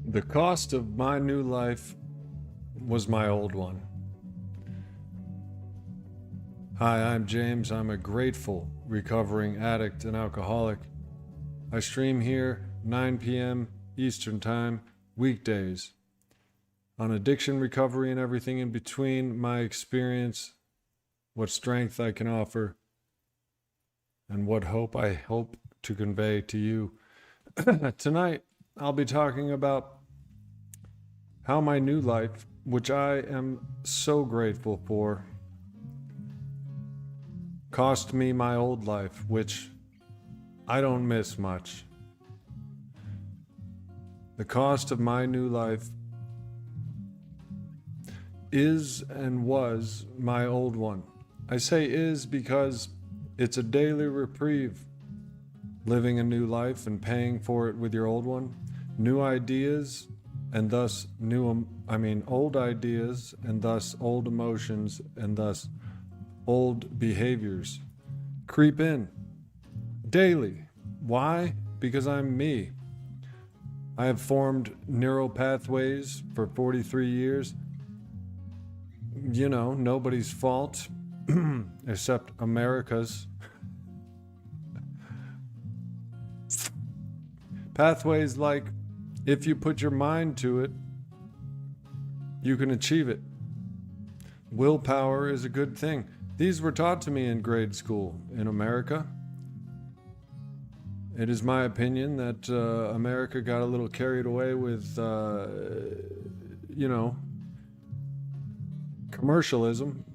The cost of my new life was my old one. Hi, I'm James. I'm a grateful, recovering addict and alcoholic. I stream here 9 p.m. Eastern Time, weekdays, on addiction recovery and everything in between, my experience, what strength I can offer, and what hope I hope to convey to you. Tonight, I'll be talking about how my new life, which I am so grateful for, cost me my old life, which I don't miss much. The cost of my new life is and was my old one. I say is because it's a daily reprieve, living a new life and paying for it with your old one. New ideas and thus old ideas and thus old emotions and thus old behaviors creep in daily. Why? Because I'm me. I have formed neural pathways for 43 years. Nobody's fault except America's. Pathways like, if you put your mind to it, you can achieve it. Willpower is a good thing. These were taught to me in grade school in America. It is my opinion that America got a little carried away with, commercialism.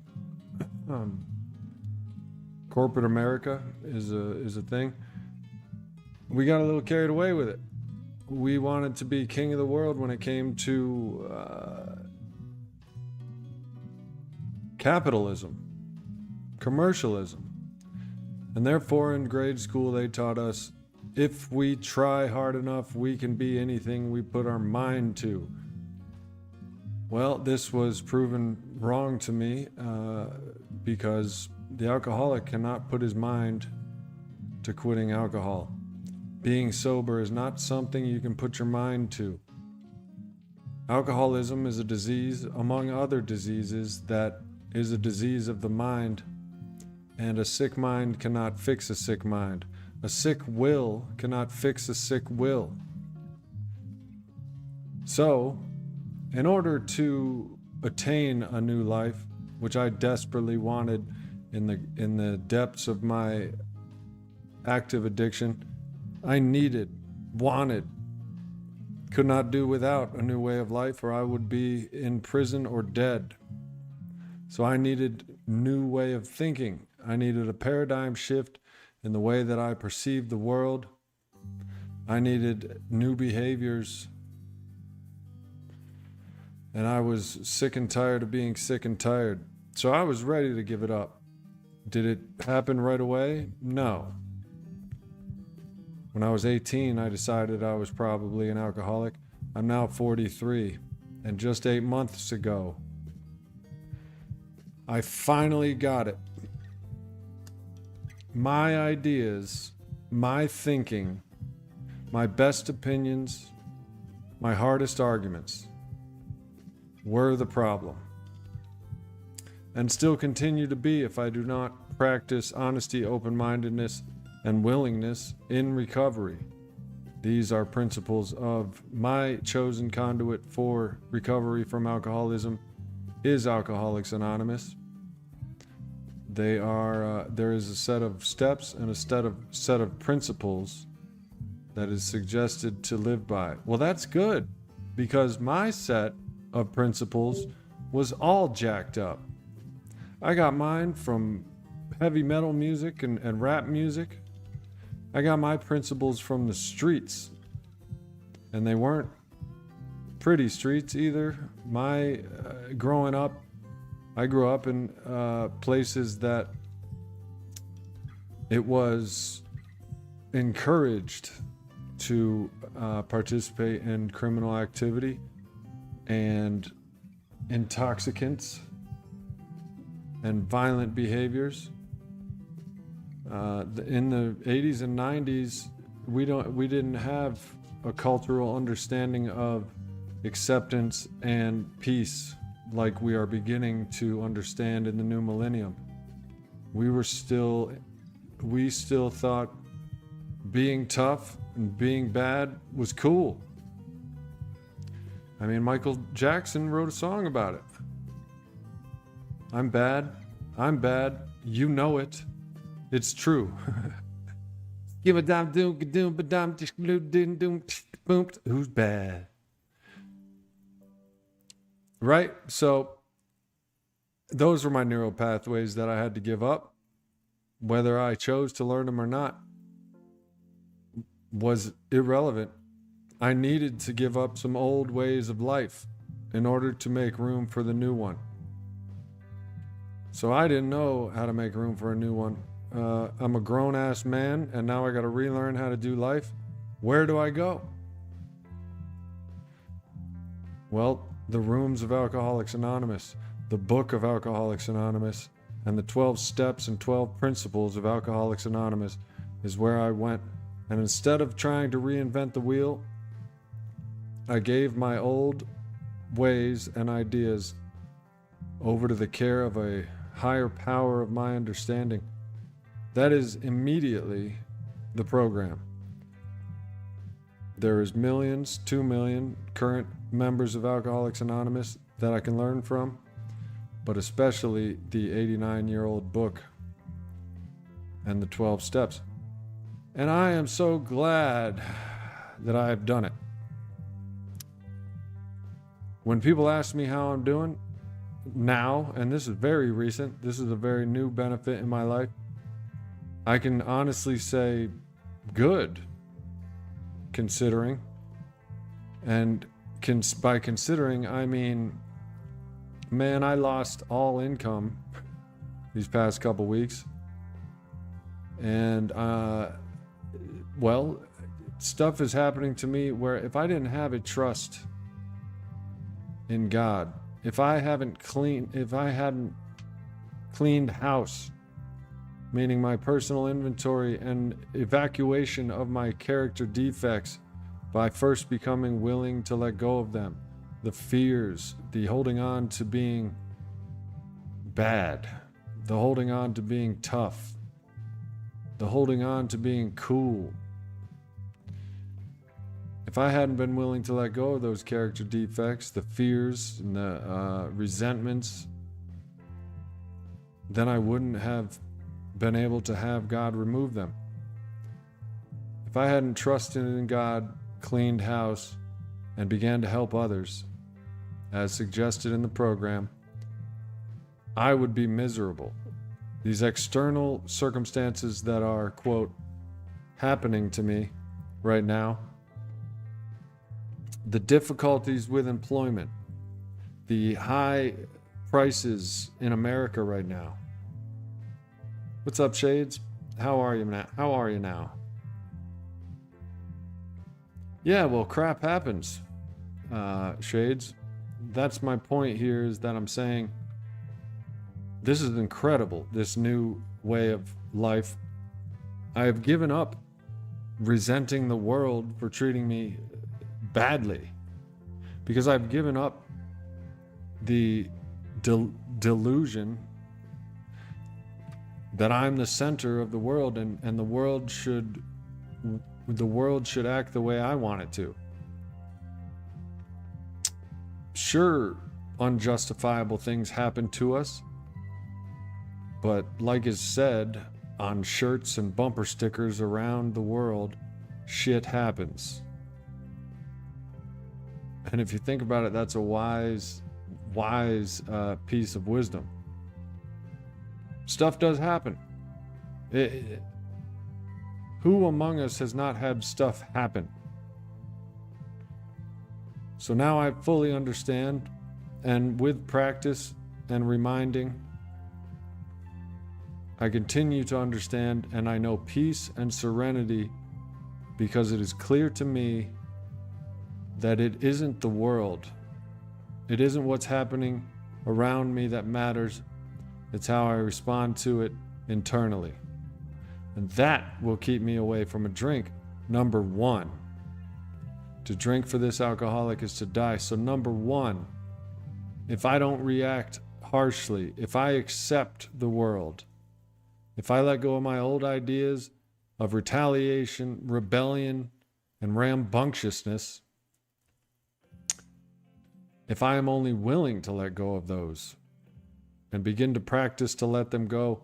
Corporate America is a thing. We got a little carried away with it. We wanted to be king of the world when it came to capitalism, commercialism. And therefore, in grade school, they taught us, if we try hard enough, we can be anything we put our mind to. Well, this was proven wrong to me because the alcoholic cannot put his mind to quitting alcohol. Being sober is not something you can put your mind to. Alcoholism is a disease, among other diseases, that is a disease of the mind, and a sick mind cannot fix a sick mind. A sick will cannot fix a sick will. So, in order to attain a new life, which I desperately wanted in the depths of my active addiction, I wanted, could not do without a new way of life, or I would be in prison or dead. So I needed a new way of thinking. I needed a paradigm shift in the way that I perceived the world. I needed new behaviors. And I was sick and tired of being sick and tired. So I was ready to give it up. Did it happen right away? No. When I was 18, I decided I was probably an alcoholic. I'm now 43, and just 8 months ago, I finally got it. My ideas, my thinking, my best opinions, my hardest arguments were the problem, and still continue to be if I do not practice honesty, open-mindedness, and willingness in recovery. These are principles of my chosen conduit for recovery from alcoholism is Alcoholics Anonymous. There is a set of steps and a set of principles that is suggested to live by. Well, that's good, because my set of principles was all jacked up. I got mine from heavy metal music and rap music. I got my principles from the streets, and they weren't pretty streets either. Growing up, I grew up in places that it was encouraged to participate in criminal activity and intoxicants and violent behaviors. In the 80s and 90s, we didn't have a cultural understanding of acceptance, and peace like we are beginning to understand in the new millennium. We still thought being tough and being bad was cool. I mean, Michael Jackson wrote a song about it. I'm bad, you know it. It's true. Who's bad? Right? So those were my neural pathways that I had to give up. Whether I chose to learn them or not was irrelevant. I needed to give up some old ways of life in order to make room for the new one. So I didn't know how to make room for a new one. I'm a grown-ass man, and now I got to relearn how to do life. Where do I go? Well, the rooms of Alcoholics Anonymous, the book of Alcoholics Anonymous, and the 12 steps and 12 principles of Alcoholics Anonymous is where I went. And instead of trying to reinvent the wheel, I gave my old ways and ideas over to the care of a higher power of my understanding. That is immediately the program. There is millions, 2 million current members of Alcoholics Anonymous that I can learn from, but especially the 89-year-old book and the 12 steps. And I am so glad that I have done it. When people ask me how I'm doing now, and this is very recent, this is a very new benefit in my life, I can honestly say good, considering. And by considering, I mean, man, I lost all income these past couple weeks. And, well, stuff is happening to me where if I didn't have a trust in God, if I hadn't cleaned house, meaning my personal inventory and evacuation of my character defects by first becoming willing to let go of them, the fears, the holding on to being bad, the holding on to being tough, the holding on to being cool. If I hadn't been willing to let go of those character defects, the fears and the resentments, then I wouldn't have been able to have God remove them. If I hadn't trusted in God, cleaned house, and began to help others, as suggested in the program, I would be miserable. These external circumstances that are, quote, happening to me right now, the difficulties with employment, the high prices in America right now. What's up, Shades? How are you now? Yeah, well, crap happens, Shades. That's my point here, is that I'm saying this is incredible, this new way of life. I have given up resenting the world for treating me badly, because I've given up the delusion that I'm the center of the world, and the world should act the way I want it to. Sure, unjustifiable things happen to us, but like is said on shirts and bumper stickers around the world, shit happens. And if you think about it, that's a wise piece of wisdom. Stuff does happen. Who among us has not had stuff happen? So now I fully understand, and with practice and reminding, I continue to understand, and I know peace and serenity because it is clear to me that it isn't the world. It isn't what's happening around me that matters. It's how I respond to it internally. And that will keep me away from a drink, number one. To drink for this alcoholic is to die. So number one, if I don't react harshly, if I accept the world, if I let go of my old ideas of retaliation, rebellion, and rambunctiousness, if I am only willing to let go of those and begin to practice to let them go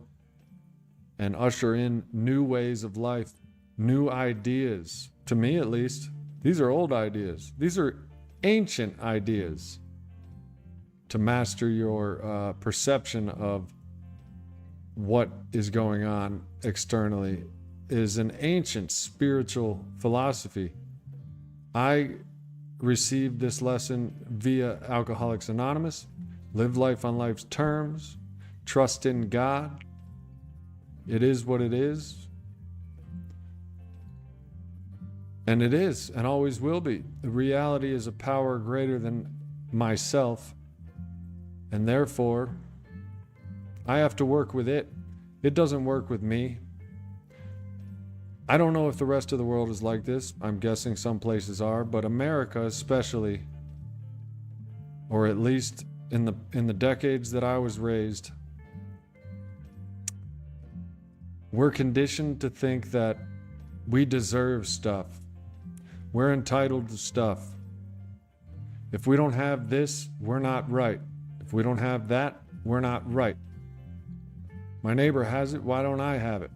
and usher in new ways of life, new ideas, to me at least, these are old ideas. These are ancient ideas. To master your perception of what is going on externally is an ancient spiritual philosophy. I received this lesson via Alcoholics Anonymous. Live life on life's terms. Trust in God. It is what it is. And it is, and always will be. The reality is a power greater than myself, and therefore, I have to work with it. It doesn't work with me. I don't know if the rest of the world is like this. I'm guessing some places are, but America especially, or at least in the decades that I was raised, we're conditioned to think that we deserve stuff. We're entitled to stuff. If we don't have this, we're not right. If we don't have that, we're not right. My neighbor has it, why don't I have it?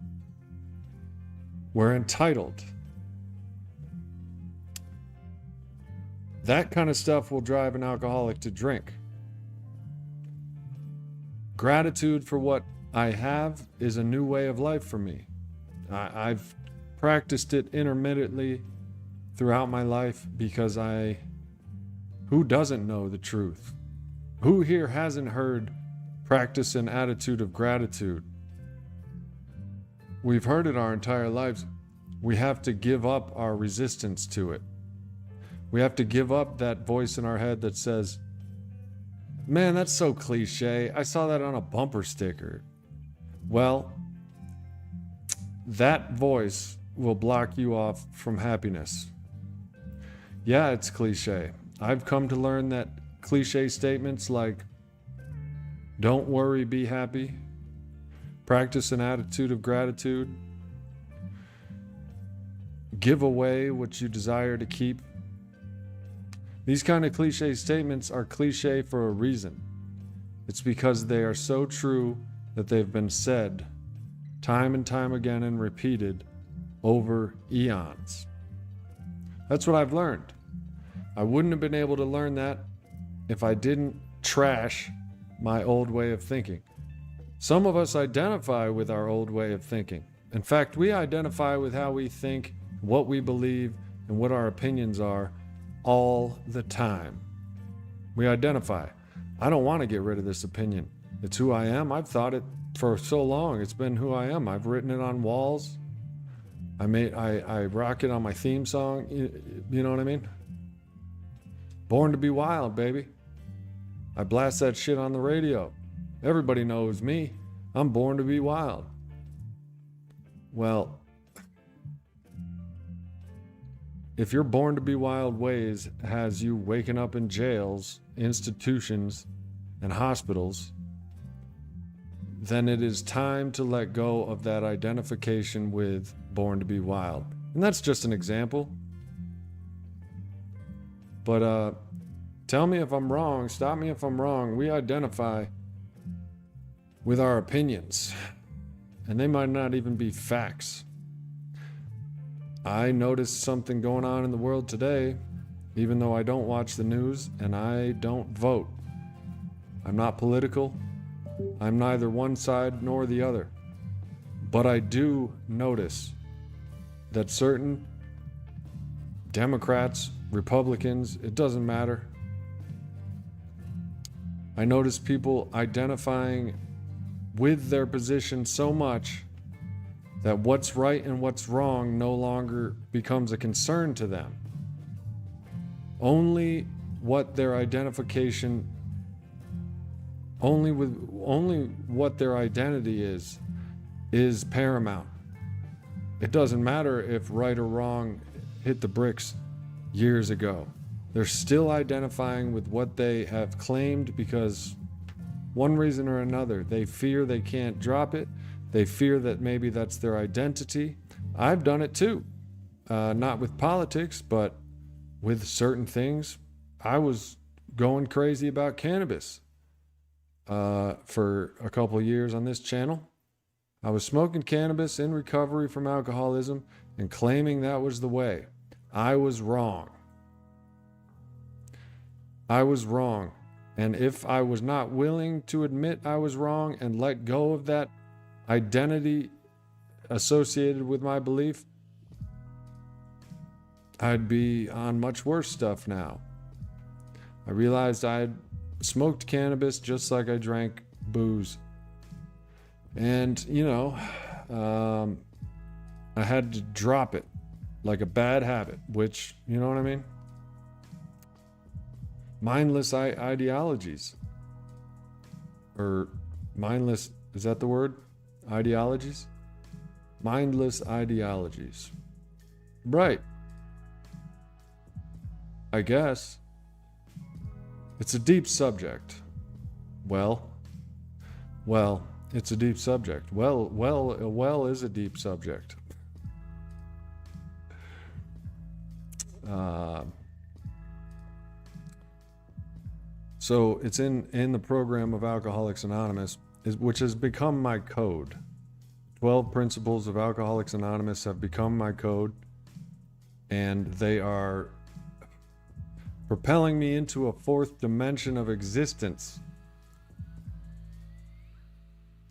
We're entitled. That kind of stuff will drive an alcoholic to drink. Gratitude for what I have is a new way of life for me. I've practiced it intermittently throughout my life because who doesn't know the truth? Who here hasn't heard practice an attitude of gratitude? We've heard it our entire lives. We have to give up our resistance to it. We have to give up that voice in our head that says, man, that's so cliche. I saw that on a bumper sticker. Well, that voice will block you off from happiness. Yeah, it's cliche. I've come to learn that cliche statements like, don't worry, be happy, practice an attitude of gratitude, give away what you desire to keep. These kind of cliche statements are cliche for a reason. It's because they are so true that they've been said time and time again and repeated over eons. That's what I've learned. I wouldn't have been able to learn that if I didn't trash my old way of thinking. Some of us identify with our old way of thinking. In fact, we identify with how we think, what we believe, and what our opinions are all the time. We identify. I don't want to get rid of this opinion. It's who I am. I've thought it for so long. It's been who I am. I've written it on walls. I rock it on my theme song. You know what I mean? Born to be wild, baby. I blast that shit on the radio. Everybody knows me. I'm born to be wild. Well, if your born to be wild ways has you waking up in jails, institutions, and hospitals, then it is time to let go of that identification with born to be wild. And that's just an example. But tell me if I'm wrong, stop me if I'm wrong. We identify with our opinions, and they might not even be facts. I noticed something going on in the world today, even though I don't watch the news and I don't vote. I'm not political. I'm neither one side nor the other. But I do notice that certain Democrats, Republicans, it doesn't matter. I notice people identifying with their position so much that what's right and what's wrong no longer becomes a concern to them. Only what their identification, only what their identity is paramount. It doesn't matter if right or wrong hit the bricks years ago. They're still identifying with what they have claimed because one reason or another, they fear they can't drop it. They fear that maybe that's their identity. I've done it too. Not with politics, but with certain things. I was going crazy about cannabis for a couple of years on this channel. I was smoking cannabis in recovery from alcoholism and claiming that was the way. I was wrong. I was wrong. And if I was not willing to admit I was wrong and let go of that identity associated with my belief, I'd be on much worse stuff now. I realized I had smoked cannabis just like I drank booze. And, I had to drop it like a bad habit, which, you know what I mean? Mindless ideologies. Or mindless, is that the word? Ideologies? Mindless ideologies. Right. I guess. It's a deep subject. Well, it's a deep subject. Well is a deep subject. So it's in the program of Alcoholics Anonymous, which has become my code. 12 principles of Alcoholics Anonymous have become my code, and they are propelling me into a fourth dimension of existence.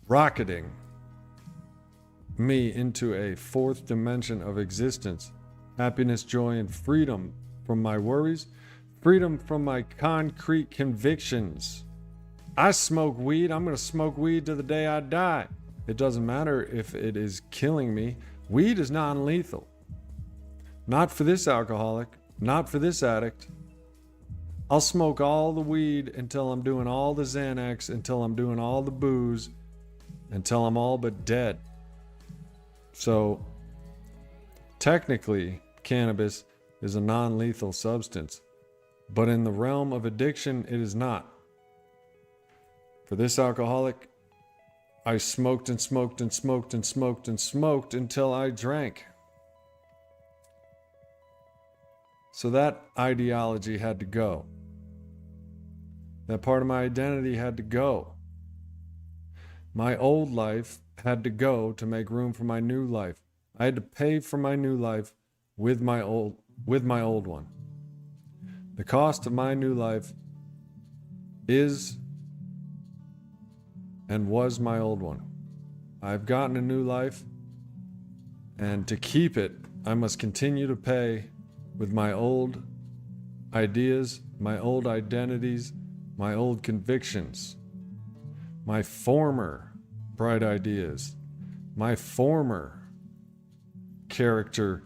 Rocketing me into a fourth dimension of existence. Happiness, joy, and freedom from my worries. Freedom from my concrete convictions. I smoke weed. I'm going to smoke weed to the day I die. It doesn't matter if it is killing me. Weed is non-lethal. Not for this alcoholic. Not for this addict. I'll smoke all the weed until I'm doing all the Xanax, until I'm doing all the booze, until I'm all but dead. So, technically, cannabis is a non-lethal substance. But in the realm of addiction, it is not. For this alcoholic, I smoked and smoked and smoked and smoked and smoked until I drank. So that ideology had to go. That part of my identity had to go. My old life had to go to make room for my new life. I had to pay for my new life with my old one. The cost of my new life is and was my old one. I've gotten a new life, and to keep it, I must continue to pay with my old ideas, my old identities, my old convictions, my former bright ideas, my former character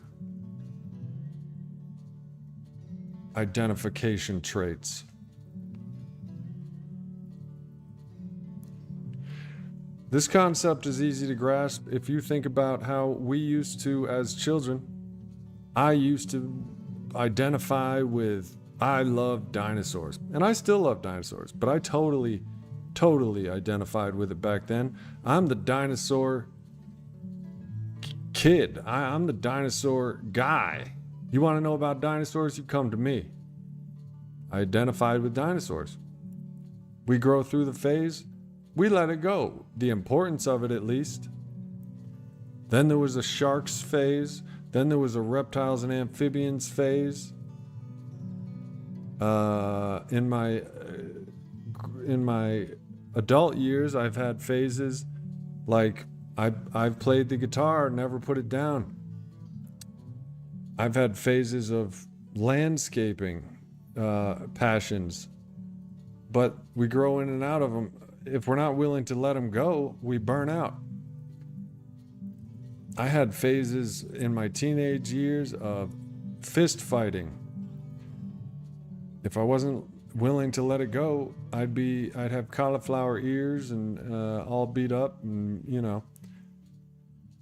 identification traits. This concept is easy to grasp if you think about how we used to, as children, I used to identify with, I love dinosaurs. And I still love dinosaurs, but I totally identified with it back then. I'm the dinosaur kid. I'm the dinosaur guy. You want to know about dinosaurs? You come to me. I identified with dinosaurs. We grow through the phase. We let it go. The importance of it, at least. Then there was a sharks phase. Then there was a reptiles and amphibians phase. In my adult years, I've had phases like I've played the guitar, never put it down. I've had phases of landscaping passions, but we grow in and out of them. If we're not willing to let them go, we burn out. I had phases in my teenage years of fist fighting. If I wasn't willing to let it go, I'd have cauliflower ears and all beat up, and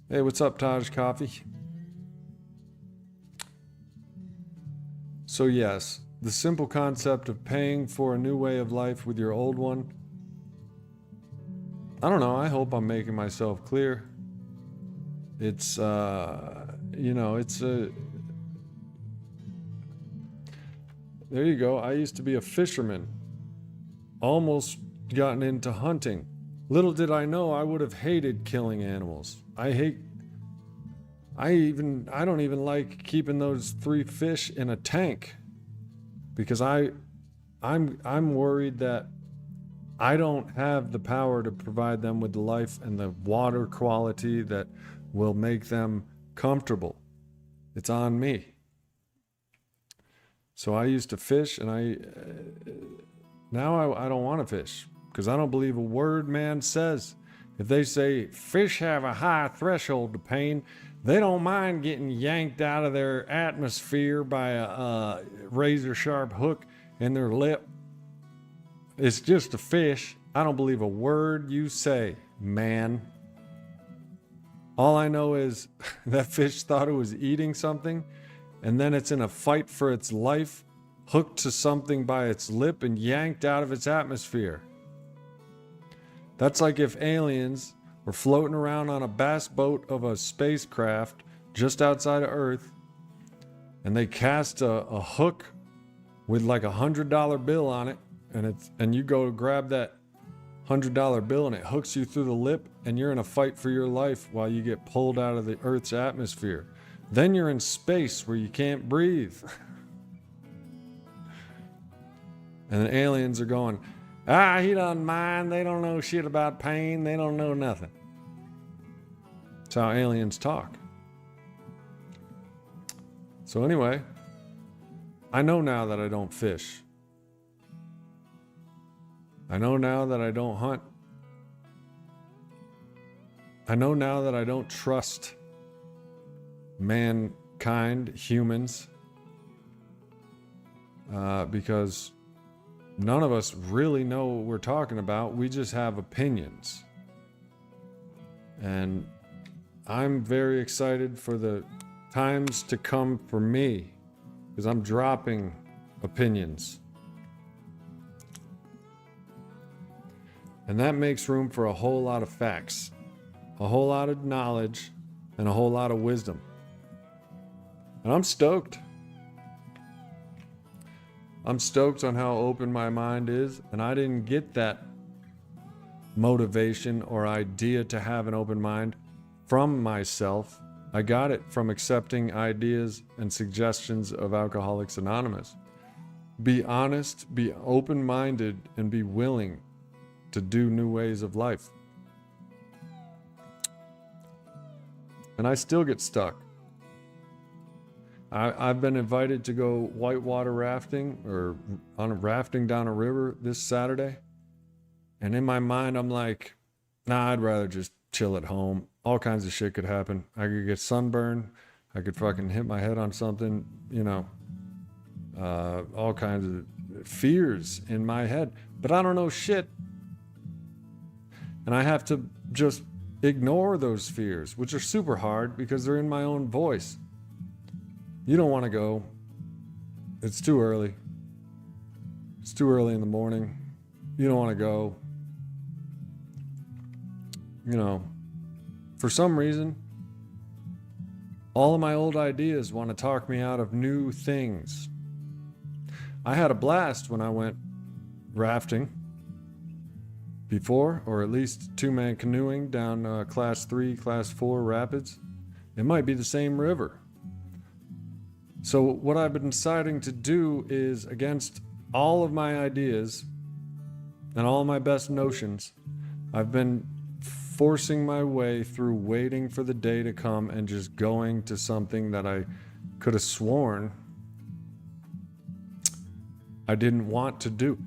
Hey, what's up, Taj Coffee? So yes, the simple concept of paying for a new way of life with your old one, I don't know, I hope I'm making myself clear. It's, it's a... There you go. I used to be a fisherman. Almost gotten into hunting. Little did I know I would have hated killing animals. I don't even like keeping those 3 fish in a tank because I'm worried that I don't have the power to provide them with the life and the water quality that will make them comfortable. It's on me. So I used to fish, and now I don't want to fish because I don't believe a word man says. If they say fish have a high threshold to pain, they don't mind getting yanked out of their atmosphere by a razor sharp hook in their lip. It's just a fish. I don't believe a word you say, man. All I know is that fish thought it was eating something, and then it's in a fight for its life, hooked to something by its lip and yanked out of its atmosphere. That's like if aliens were floating around on a bass boat of a spacecraft just outside of Earth, and they cast a hook with like $100 bill on it, and you go to grab that $100 bill and it hooks you through the lip, and you're in a fight for your life while you get pulled out of the Earth's atmosphere. Then you're in space where you can't breathe. And the aliens are going, he doesn't mind. They don't know shit about pain. They don't know nothing. That's how aliens talk. So anyway, I know now that I don't fish. I know now that I don't hunt. I know now that I don't trust mankind, humans, because none of us really know what we're talking about. We just have opinions. And I'm very excited for the times to come for me, because I'm dropping opinions. And that makes room for a whole lot of facts, a whole lot of knowledge, and a whole lot of wisdom. And I'm stoked. I'm stoked on how open my mind is, and I didn't get that motivation or idea to have an open mind from myself. I got it from accepting ideas and suggestions of Alcoholics Anonymous. Be honest, be open-minded, and be willing to do new ways of life. And I still get stuck. I've been invited to go whitewater rafting or on a rafting down a river this Saturday. And in my mind, I'm like, nah, I'd rather just chill at home. All kinds of shit could happen. I could get sunburned. I could fucking hit my head on something, all kinds of fears in my head. But I don't know shit. And I have to just ignore those fears, which are super hard because they're in my own voice. You don't want to go. It's too early. It's too early in the morning. You don't want to go. For some reason, all of my old ideas want to talk me out of new things. I had a blast when I went rafting before, or at least 2-man canoeing down class 3, class 4 rapids. It might be the same river. So what I've been deciding to do is, against all of my ideas and all my best notions, I've been forcing my way through waiting for the day to come and just going to something that I could have sworn I didn't want to do.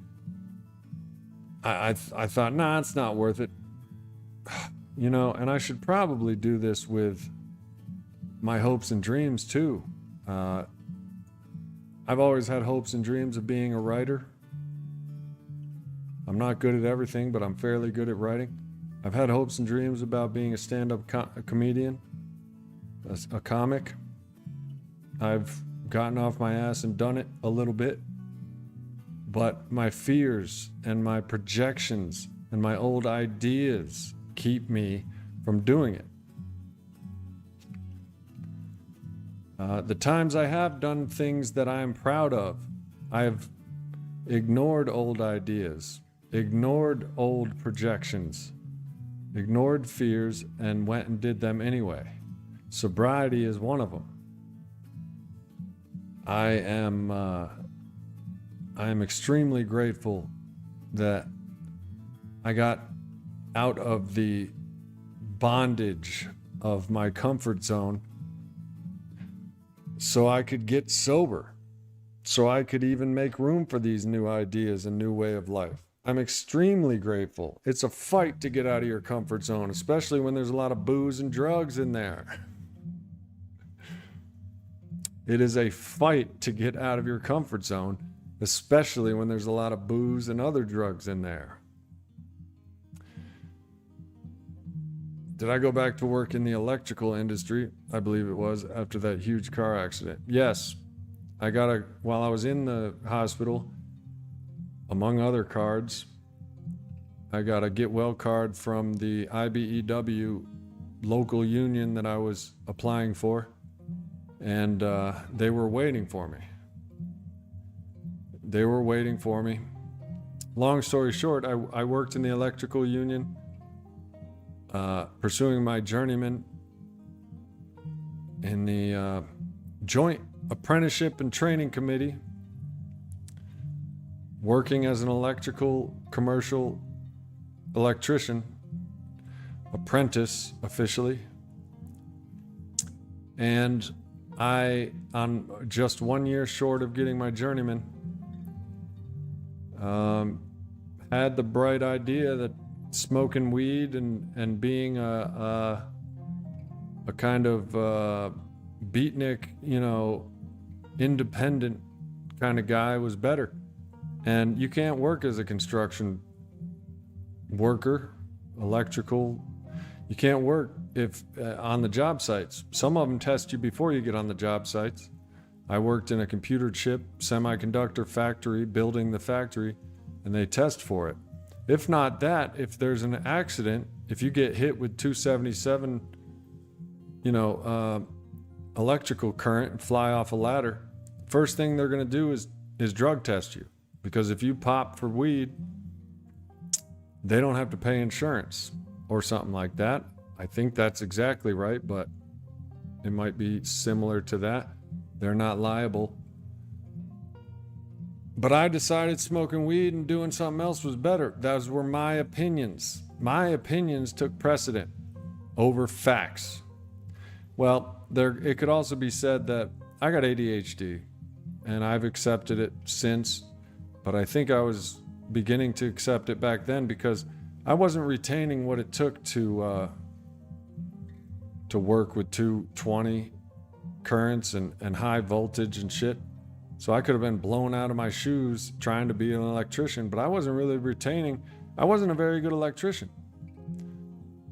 I thought, nah, it's not worth it. And I should probably do this with my hopes and dreams too. I've always had hopes and dreams of being a writer. I'm not good at everything, but I'm fairly good at writing. I've had hopes and dreams about being a stand-up comedian, a comic. I've gotten off my ass and done it a little bit. But my fears and my projections and my old ideas keep me from doing it. The times I have done things that I am proud of, I have ignored old ideas, ignored old projections, ignored fears, and went and did them anyway. Sobriety is one of them. I am extremely grateful that I got out of the bondage of my comfort zone so I could get sober, so I could even make room for these new ideas and new way of life. I'm extremely grateful. It's a fight to get out of your comfort zone, especially when there's a lot of booze and drugs in there. It is a fight to get out of your comfort zone, especially when there's a lot of booze and other drugs in there. Did I go back to work in the electrical industry? I believe it was, after that huge car accident. Yes. While I was in the hospital, among other cards, I got a get well card from the IBEW local union that I was applying for, and they were waiting for me. Long story short, I worked in the electrical union, pursuing my journeyman in the Joint Apprenticeship and Training Committee, working as an electrical commercial electrician, apprentice officially. And on just 1 year short of getting my journeyman, had the bright idea that smoking weed and being a kind of beatnik, independent kind of guy was better. And you can't work as a construction worker, electrical. You can't work if on the job sites. Some of them test you before you get on the job sites. I worked in a computer chip semiconductor factory, building the factory, and they test for it. If not that, if there's an accident, if you get hit with 277, electrical current and fly off a ladder, first thing they're going to do is drug test you. Because if you pop for weed, they don't have to pay insurance or something like that. I think that's exactly right, but it might be similar to that. They're not liable. But I decided smoking weed and doing something else was better. Those were my opinions. My opinions took precedent over facts. Well, it could also be said that I got ADHD, and I've accepted it since, but I think I was beginning to accept it back then because I wasn't retaining what it took to work with 220 currents and high voltage and shit. So I could have been blown out of my shoes trying to be an electrician, but I wasn't really retaining. I wasn't a very good electrician.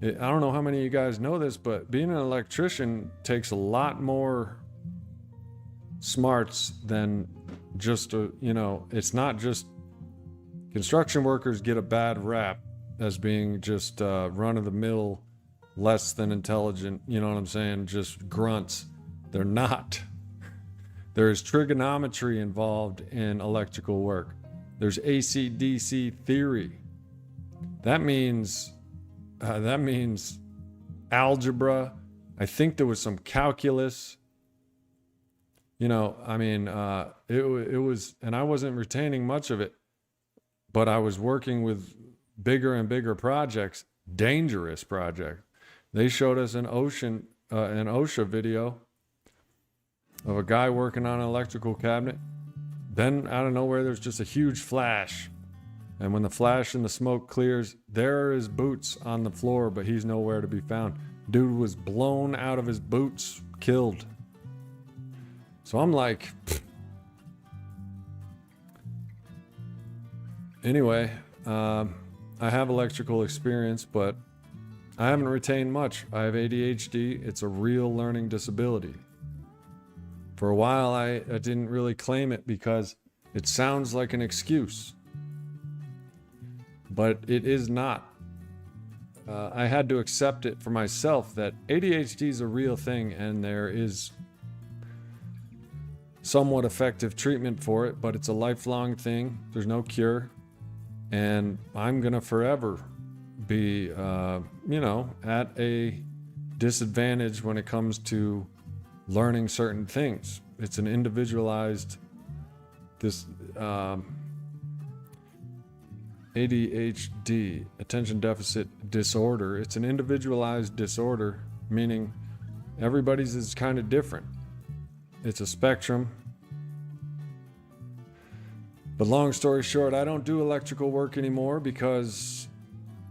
I don't know how many of you guys know this, but being an electrician takes a lot more smarts than just it's not just construction workers get a bad rap as being just run-of-the-mill, less than intelligent, you know what I'm saying, just grunts. They're not. There's trigonometry involved in electrical work. There's AC/DC theory. That means algebra. I think there was some calculus. It was, and I wasn't retaining much of it, but I was working with bigger and bigger projects, dangerous projects. They showed us an OSHA video of a guy working on an electrical cabinet. Then out of nowhere, there's just a huge flash. And when the flash and the smoke clears, there are his boots on the floor, but he's nowhere to be found. Dude was blown out of his boots, killed. So I'm like, anyway, I have electrical experience, but I haven't retained much. I have ADHD. It's a real learning disability. For a while, I didn't really claim it because it sounds like an excuse, but it is not. I had to accept it for myself that ADHD is a real thing and there is somewhat effective treatment for it, but it's a lifelong thing. There's no cure. And I'm going to forever be, at a disadvantage when it comes to learning certain things. It's an individualized, ADHD, attention deficit disorder. It's an individualized disorder, meaning everybody's is kind of different. It's a spectrum. But long story short, I don't do electrical work anymore because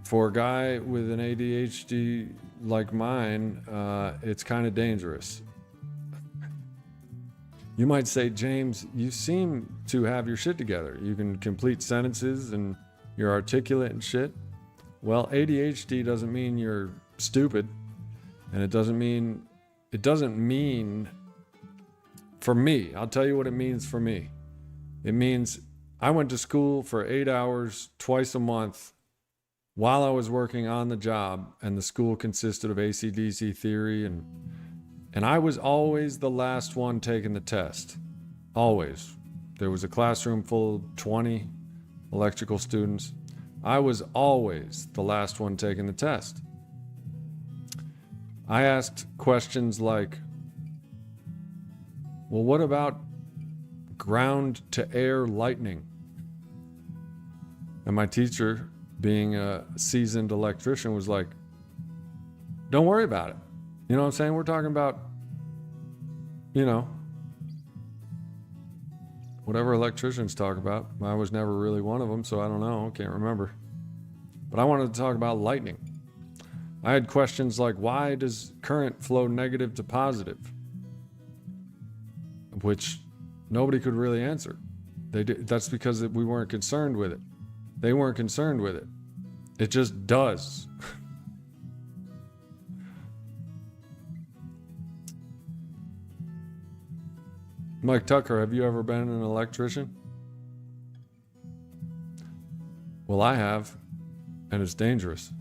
for a guy with an ADHD like mine, it's kind of dangerous. You might say, James, you seem to have your shit together. You can complete sentences and you're articulate and shit. Well, ADHD doesn't mean you're stupid. And it doesn't mean for me, I'll tell you what it means for me. It means I went to school for 8 hours twice a month while I was working on the job, and the school consisted of AC/DC theory, and I was always the last one taking the test. Always. There was a classroom full of 20 electrical students. I was always the last one taking the test. I asked questions like, well, what about ground to air lightning? And my teacher, being a seasoned electrician, was like, don't worry about it. You know what I'm saying? We're talking about, whatever electricians talk about. I was never really one of them, so I don't know. Can't remember. But I wanted to talk about lightning. I had questions like, why does current flow negative to positive? Which nobody could really answer. That's because we weren't concerned with it. They weren't concerned with it. It just does. Mike Tucker, have you ever been an electrician? Well, I have, and it's dangerous.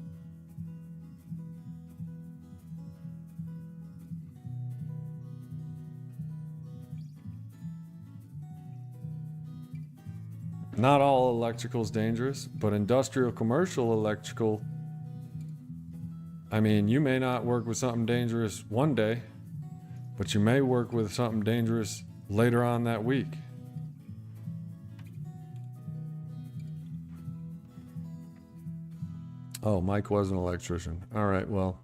Not all electrical is dangerous, but industrial commercial electrical, I mean, you may not work with something dangerous one day, but you may work with something dangerous later on that week. Oh, Mike was an electrician. All right, well,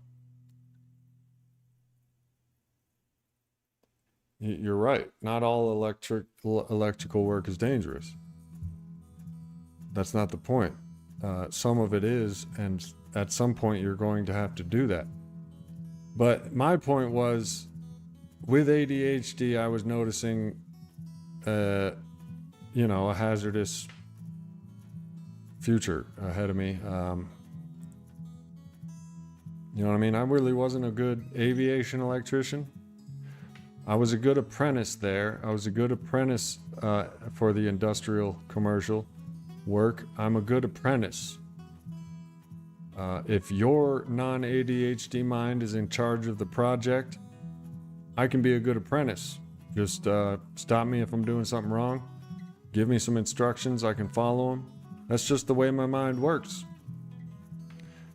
you're right. Not all electrical work is dangerous. That's not the point. Some of it is, and at some point you're going to have to do that. But my point was, with ADHD, I was noticing, a hazardous future ahead of me. You know what I mean? I really wasn't a good aviation electrician. I was a good apprentice there. I was a good apprentice for the industrial commercial work. I'm a good apprentice. If your non-ADHD mind is in charge of the project, I can be a good apprentice. Just stop me if I'm doing something wrong. Give me some instructions, I can follow them. That's just the way my mind works.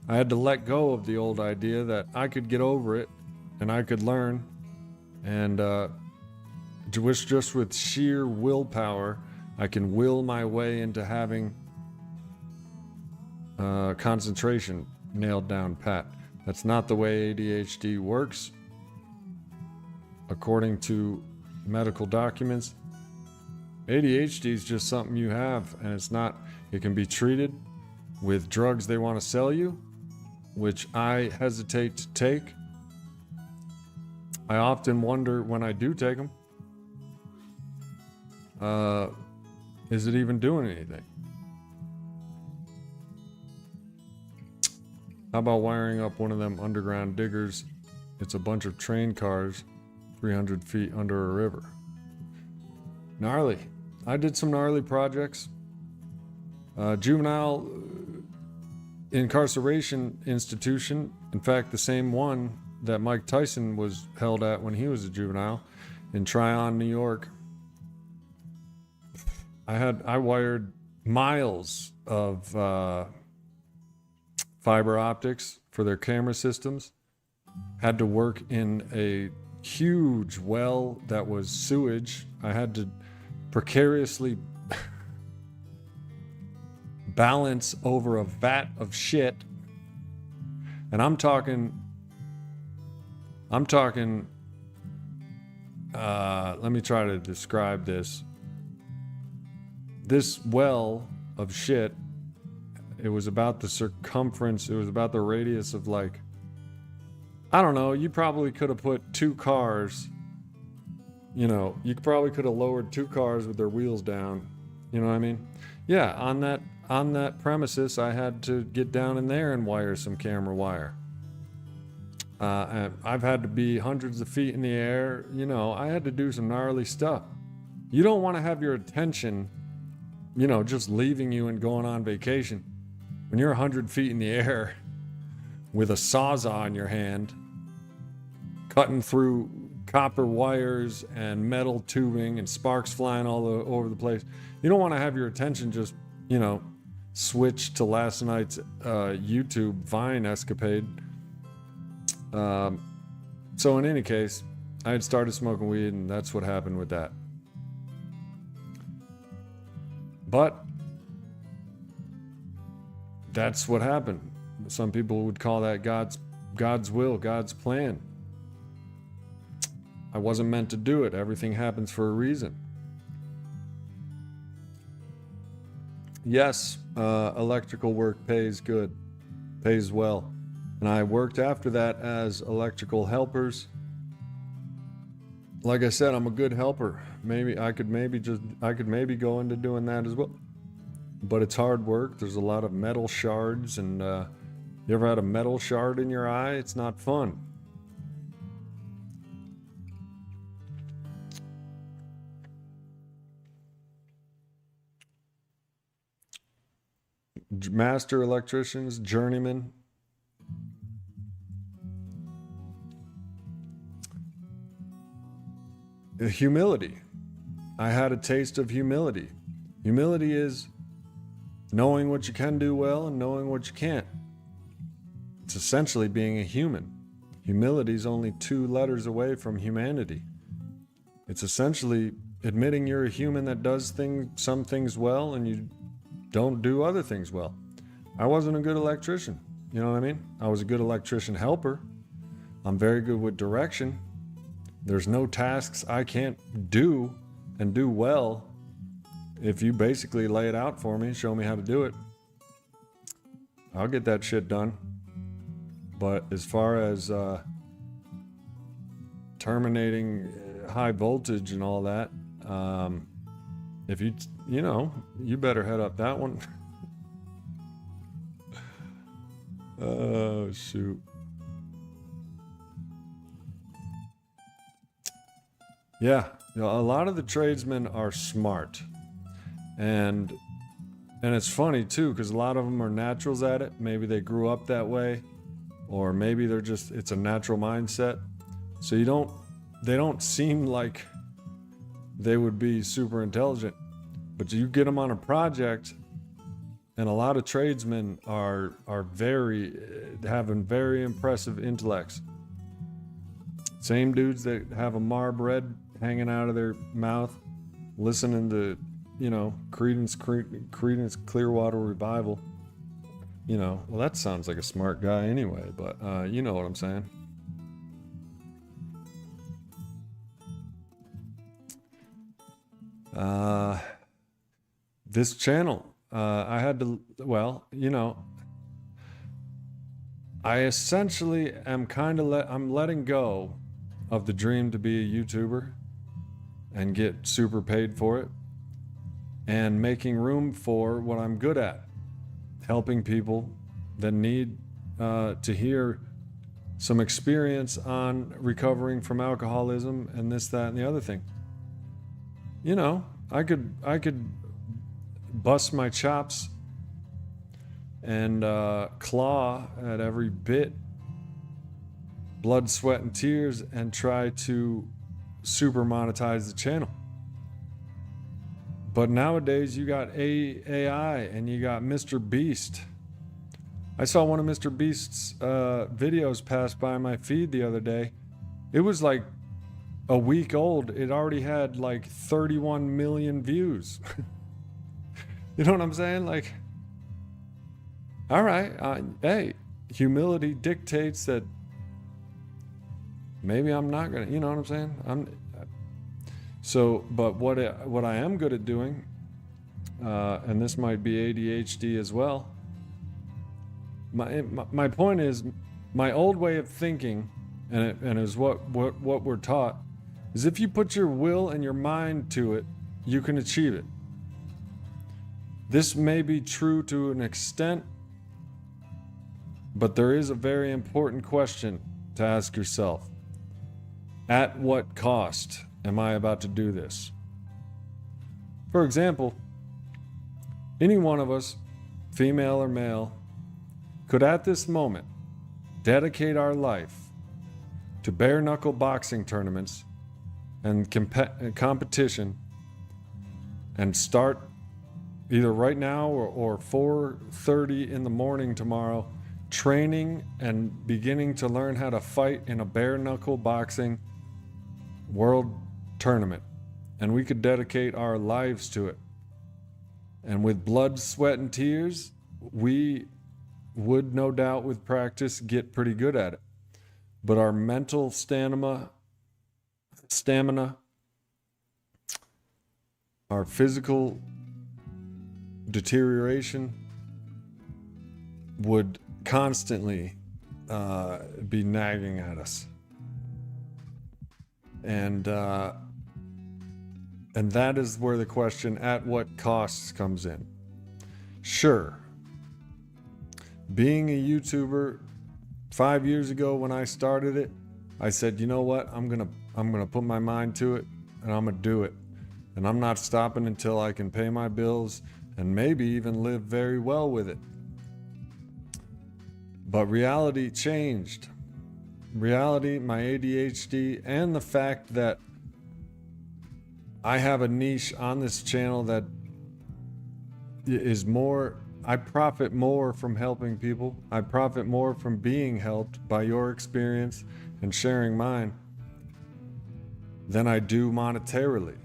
I had to let go of the old idea that I could get over it and I could learn. And just with sheer willpower, I can will my way into having concentration nailed down pat. That's not the way ADHD works. According to medical documents, ADHD is just something you have, and it can be treated with drugs they want to sell you, which I hesitate to take. I often wonder when I do take them, is it even doing anything? How about wiring up one of them underground diggers? It's a bunch of train cars 300 feet under a river. gnarly. I did some gnarly projects. Juvenile incarceration institution, in fact, the same one that Mike Tyson was held at when he was a juvenile in Tryon, New York. I wired miles of fiber optics for their camera systems. Had to work in a huge well that was sewage. I had to precariously balance over a vat of shit. And I'm talking, let me try to describe this. This well of shit, it was about the circumference, it was about the radius of like, I don't know, you probably could have put two cars, you probably could have lowered two cars with their wheels down. You know what I mean? Yeah, on that premises, I had to get down in there and wire some camera wire. And I've had to be hundreds of feet in the air. I had to do some gnarly stuff. You don't want to have your attention, just leaving you and going on vacation. When you're 100 feet in the air with a sawzall in your hand, cutting through copper wires and metal tubing and sparks flying all over the place, you don't want to have your attention just, switch to last night's YouTube Vine escapade. So in any case, I had started smoking weed, and that's what happened with that. But that's what happened. Some people would call that God's will, God's plan. I wasn't meant to do it. Everything happens for a reason. Yes, electrical work pays good, pays well. And I worked after that as electrical helpers. Like I said, I'm a good helper. Maybe I could maybe go into doing that as well. But it's hard work. There's a lot of metal shards, and you ever had a metal shard in your eye? It's not fun. Master electricians, journeymen. Humility. I had a taste of humility. Humility is knowing what you can do well and knowing what you can't. It's essentially being a human. Humility is only 2 letters away from humanity. It's essentially admitting you're a human that does some things well and you don't do other things well. I wasn't a good electrician. You know what I mean? I was a good electrician helper. I'm very good with direction. There's no tasks I can't do and do well if you basically lay it out for me, show me how to do it. I'll get that shit done. But as far as terminating high voltage and all that, if you better head up that one. Oh, shoot. Yeah, a lot of the tradesmen are smart. And it's funny too, because a lot of them are naturals at it. Maybe they grew up that way, or maybe it's a natural mindset. So they don't seem like they would be super intelligent. But you get them on a project, and a lot of tradesmen are having very impressive intellects. Same dudes that have a Marb Red hanging out of their mouth, listening to, Creedence Clearwater Revival. Well, that sounds like a smart guy anyway, but you know what I'm saying. This channel, I had to, I essentially am I'm letting go of the dream to be a YouTuber and get super paid for it, and making room for what I'm good at, helping people that need to hear some experience on recovering from alcoholism and this, that, and the other thing. I could bust my chops and claw at every bit, blood, sweat, and tears, and try to super monetize the channel. But nowadays you got AI and you got Mr. Beast. I saw one of Mr. Beast's videos pass by my feed the other day. It was like a week old. It already had like 31 million views. You know what I'm saying? Like, all right, hey, humility dictates that maybe I'm not gonna, you know what I'm saying? But what I am good at doing, and this might be ADHD as well. My point is, my old way of thinking, and is what we're taught, is if you put your will and your mind to it, you can achieve it. This may be true to an extent, but there is a very important question to ask yourself. At what cost am I about to do this? For example, any one of us, female or male, could at this moment dedicate our life to bare knuckle boxing tournaments and competition and start either right now or 4:30 in the morning tomorrow training and beginning to learn how to fight in a bare knuckle boxing world tournament. And we could dedicate our lives to it. And with blood, sweat, and tears, we would no doubt with practice get pretty good at it. But our mental stamina, our physical deterioration would constantly be nagging at us. And that is where the question, at what costs, comes in. Sure, being a YouTuber 5 years ago when I started it, I said, you know what, I'm gonna put my mind to it and I'm gonna do it. And I'm not stopping until I can pay my bills and maybe even live very well with it. But reality changed. Reality, my ADHD, and the fact that I have a niche on this channel that is more, I profit more from helping people. I profit more from being helped by your experience and sharing mine than I do monetarily.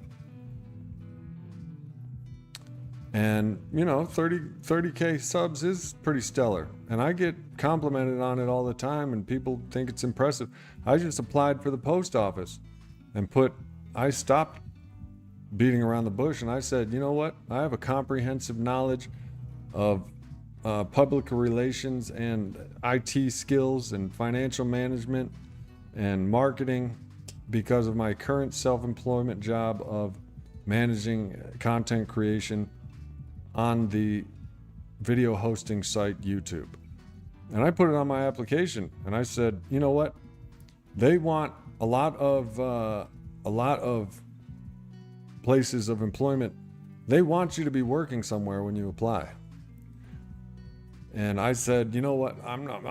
And, 30K subs is pretty stellar. And I get complimented on it all the time and people think it's impressive. I just applied for the post office and I stopped beating around the bush and I said, you know what? I have a comprehensive knowledge of public relations and IT skills and financial management and marketing because of my current self-employment job of managing content creation on the video hosting site YouTube. And I put it on my application and I said, you know what? They want a lot of places of employment. They want you to be working somewhere when you apply. And I said, you know what? I'm not,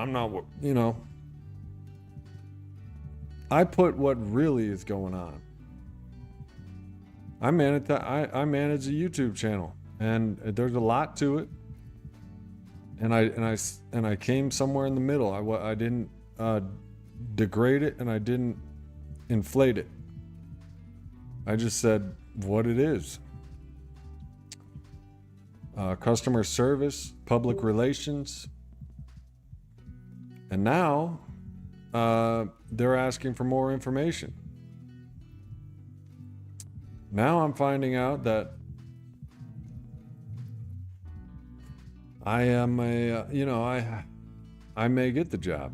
I put what really is going on. I manage a YouTube channel, and there's a lot to it. And I came somewhere in the middle. I didn't degrade it, and I didn't inflate it. I just said what it is. Customer service, public relations, and now they're asking for more information. Now I'm finding out that I am I may get the job.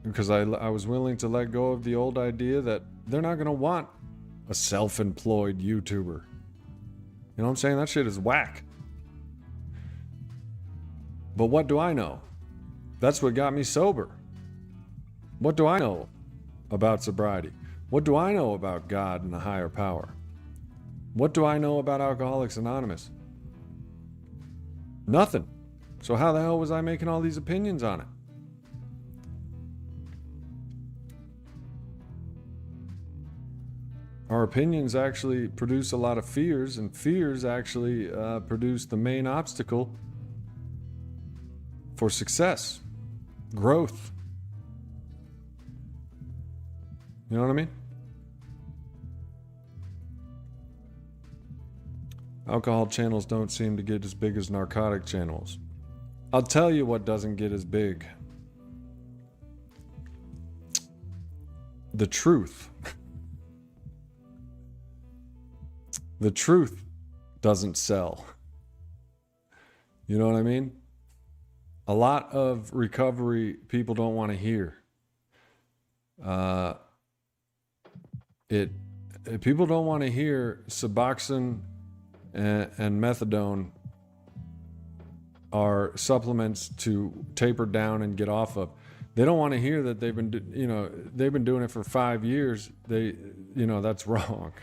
Because I was willing to let go of the old idea that they're not going to want a self-employed YouTuber. You know what I'm saying? That shit is whack. But what do I know? That's what got me sober. What do I know? about sobriety? What do I know about God and the higher power? What do I know about Alcoholics Anonymous? Nothing. So how the hell was I making all these opinions on it? Our opinions actually produce a lot of fears, and fears actually produce the main obstacle for success, growth. You know what I mean? Alcohol channels don't seem to get as big as narcotic channels. I'll tell you what doesn't get as big. The truth. The truth doesn't sell. You know what I mean? A lot of recovery people don't want to hear. People don't want to hear Suboxone and methadone are supplements to taper down and get off of. They don't want to hear that they've been doing it for 5 years. That's wrong.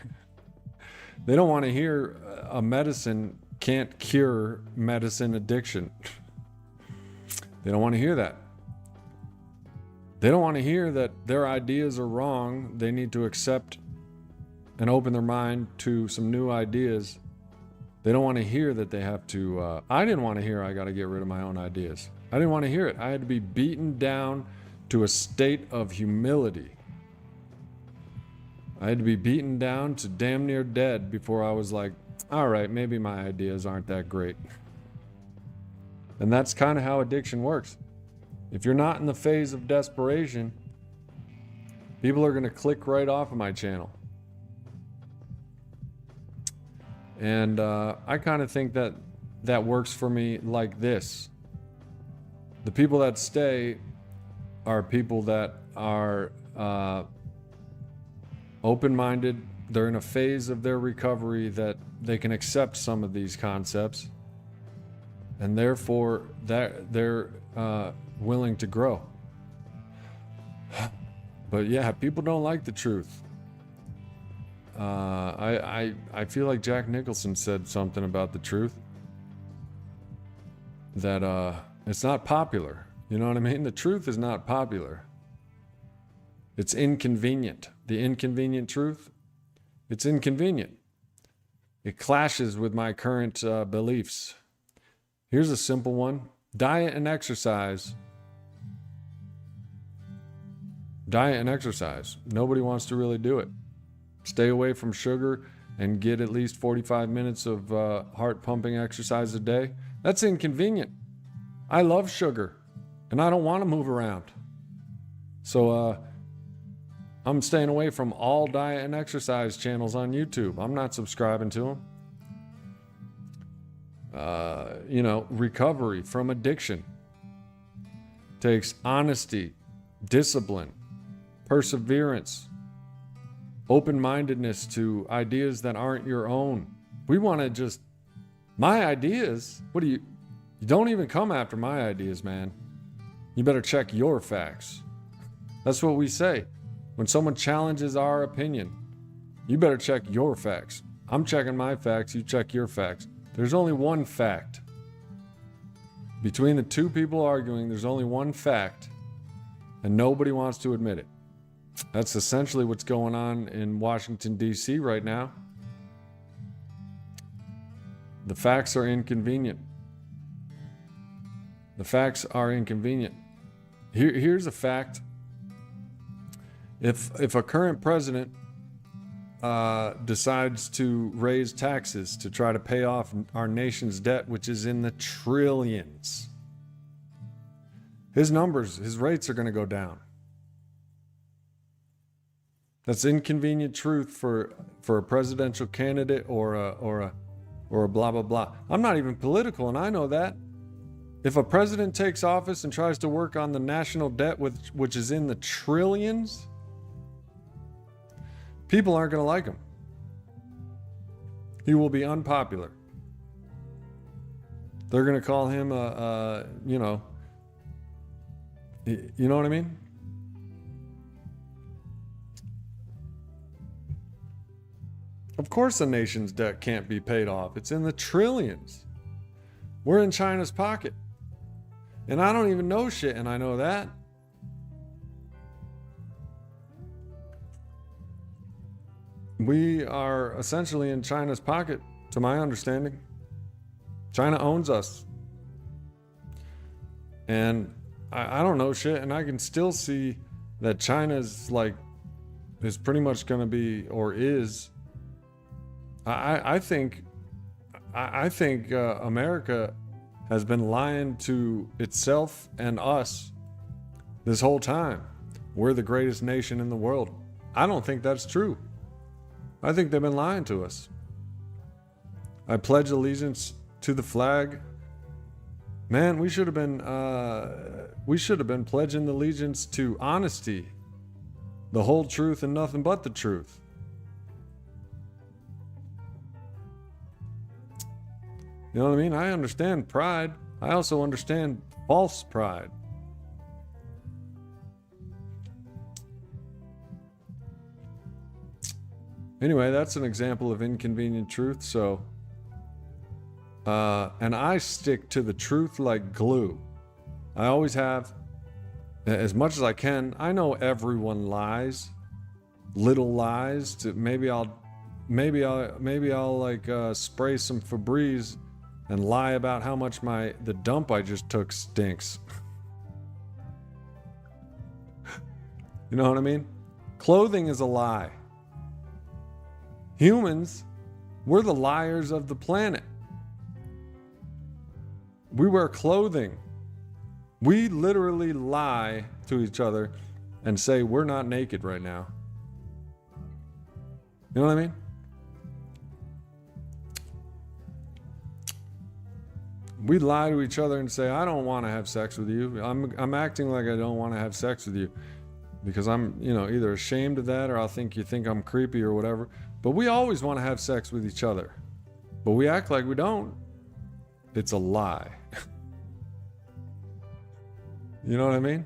They don't want to hear a medicine can't cure medicine addiction. They don't want to hear that. They don't want to hear that their ideas are wrong. They need to accept and open their mind to some new ideas. They don't want to hear that they have to, I didn't want to hear I got to get rid of my own ideas. I didn't want to hear it. I had to be beaten down to a state of humility. I had to be beaten down to damn near dead before I was like, all right, maybe my ideas aren't that great. And that's kind of how addiction works. If you're not in the phase of desperation, people are going to click right off of my channel. And I kind of think that works for me like this. The people that stay are people that are open-minded. They're in a phase of their recovery that they can accept some of these concepts, and therefore they're willing to grow. But yeah, people don't like the truth. I feel like Jack Nicholson said something about the truth, that it's not popular. You know what I mean? The truth is not popular. It's inconvenient. The inconvenient truth, it's inconvenient. It clashes with my current beliefs. Here's a simple one. Diet and exercise. Diet and exercise. Nobody wants to really do it. Stay away from sugar and get at least 45 minutes of heart-pumping exercise a day. That's inconvenient. I love sugar, and I don't want to move around. So I'm staying away from all diet and exercise channels on YouTube. I'm not subscribing to them. Recovery from addiction takes honesty, discipline, perseverance, open-mindedness to ideas that aren't your own. We want to just, my ideas, you don't even come after my ideas, man. You better check your facts. That's what we say. When someone challenges our opinion, you better check your facts. I'm checking my facts, you check your facts. There's only one fact. Between the two people arguing, there's only one fact, and nobody wants to admit it. That's essentially what's going on in Washington, D.C. right now. The facts are inconvenient. The facts are inconvenient. Here's a fact. If a current president decides to raise taxes to try to pay off our nation's debt, which is in the trillions, his rates are going to go down. That's inconvenient truth for a presidential candidate or a blah blah blah. I'm not even political, and I know that. If a president takes office and tries to work on the national debt, which is in the trillions, people aren't going to like him. He will be unpopular. They're going to call him you know what I mean? Of course a nation's debt can't be paid off. It's in the trillions. We're in China's pocket. And I don't even know shit, and I know that. We are essentially in China's pocket, to my understanding. China owns us. And I don't know shit, and I can still see that China's is pretty much going to be, or is. I think America has been lying to itself and us this whole time. We're the greatest nation in the world. I don't think that's true. I think they've been lying to us. I pledge allegiance to the flag. Man, we should have been pledging allegiance to honesty, the whole truth and nothing but the truth. You know what I mean? I understand pride. I also understand false pride. Anyway, that's an example of inconvenient truth. So, and I stick to the truth like glue. I always have, as much as I can. I know everyone lies, little lies. To maybe I'll spray some Febreze and lie about how much the dump I just took stinks. You know what I mean? Clothing is a lie. Humans, we're the liars of the planet. We wear clothing. We literally lie to each other and say we're not naked right now. You know what I mean? We lie to each other and say, I don't want to have sex with you. I'm acting like I don't want to have sex with you because I'm, either ashamed of that or I'll think you think I'm creepy or whatever. But we always want to have sex with each other. But we act like we don't. It's a lie. You know what I mean?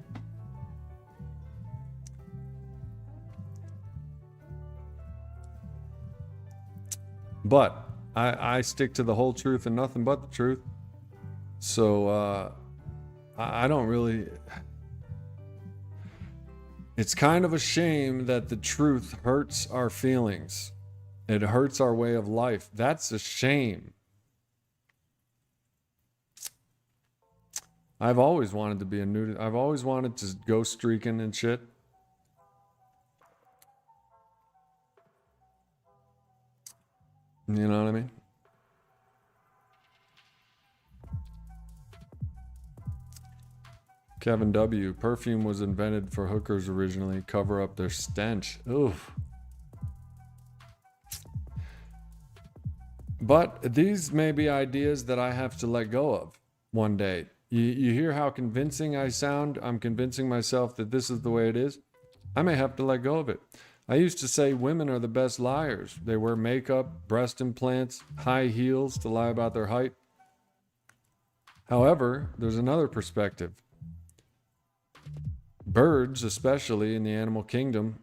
But I stick to the whole truth and nothing but the truth. So I don't really... It's kind of a shame that the truth hurts our feelings. It hurts our way of life. That's a shame. I've always wanted to be a nudist. I've always wanted to go streaking and shit. You know what I mean? Kevin W. Perfume was invented for hookers originally. Cover up their stench. Oof. But these may be ideas that I have to let go of one day. You hear how convincing I sound? I'm convincing myself that this is the way it is. I may have to let go of it. I used to say women are the best liars. They wear makeup, breast implants, high heels to lie about their height. However, there's another perspective. Birds, especially in the animal kingdom,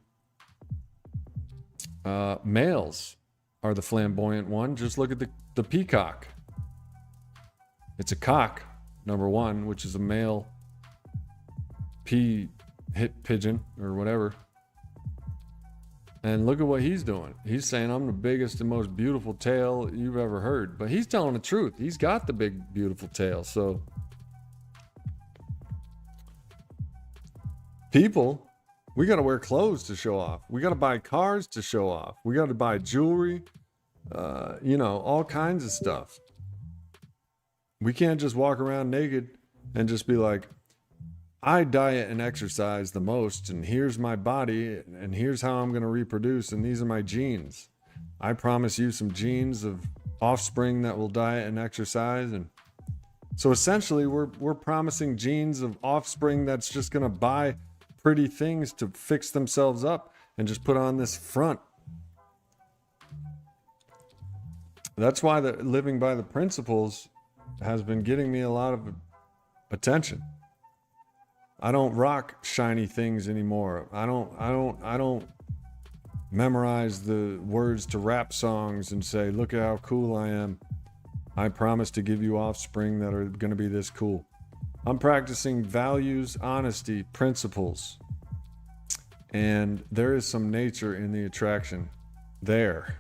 males are the flamboyant one. Just look at the peacock. It's a cock, number one, which is a male pigeon or whatever. And look at what he's doing. He's saying, I'm the biggest and most beautiful tail you've ever heard. But he's telling the truth. He's got the big, beautiful tail. So people, we got to wear clothes to show off. We got to buy cars to show off. We got to buy jewelry, all kinds of stuff. We can't just walk around naked and just be like, I diet and exercise the most, and here's my body, and here's how I'm going to reproduce, and these are my genes. I promise you some genes of offspring that will diet and exercise. And so essentially we're promising genes of offspring that's just going to buy pretty things to fix themselves up and just put on this front. That's why the living by the principles has been getting me a lot of attention. I don't rock shiny things anymore. I don't memorize the words to rap songs and say, look at how cool I am. I promise to give you offspring that are going to be this cool. I'm practicing values, honesty, principles. And there is some nature in the attraction there.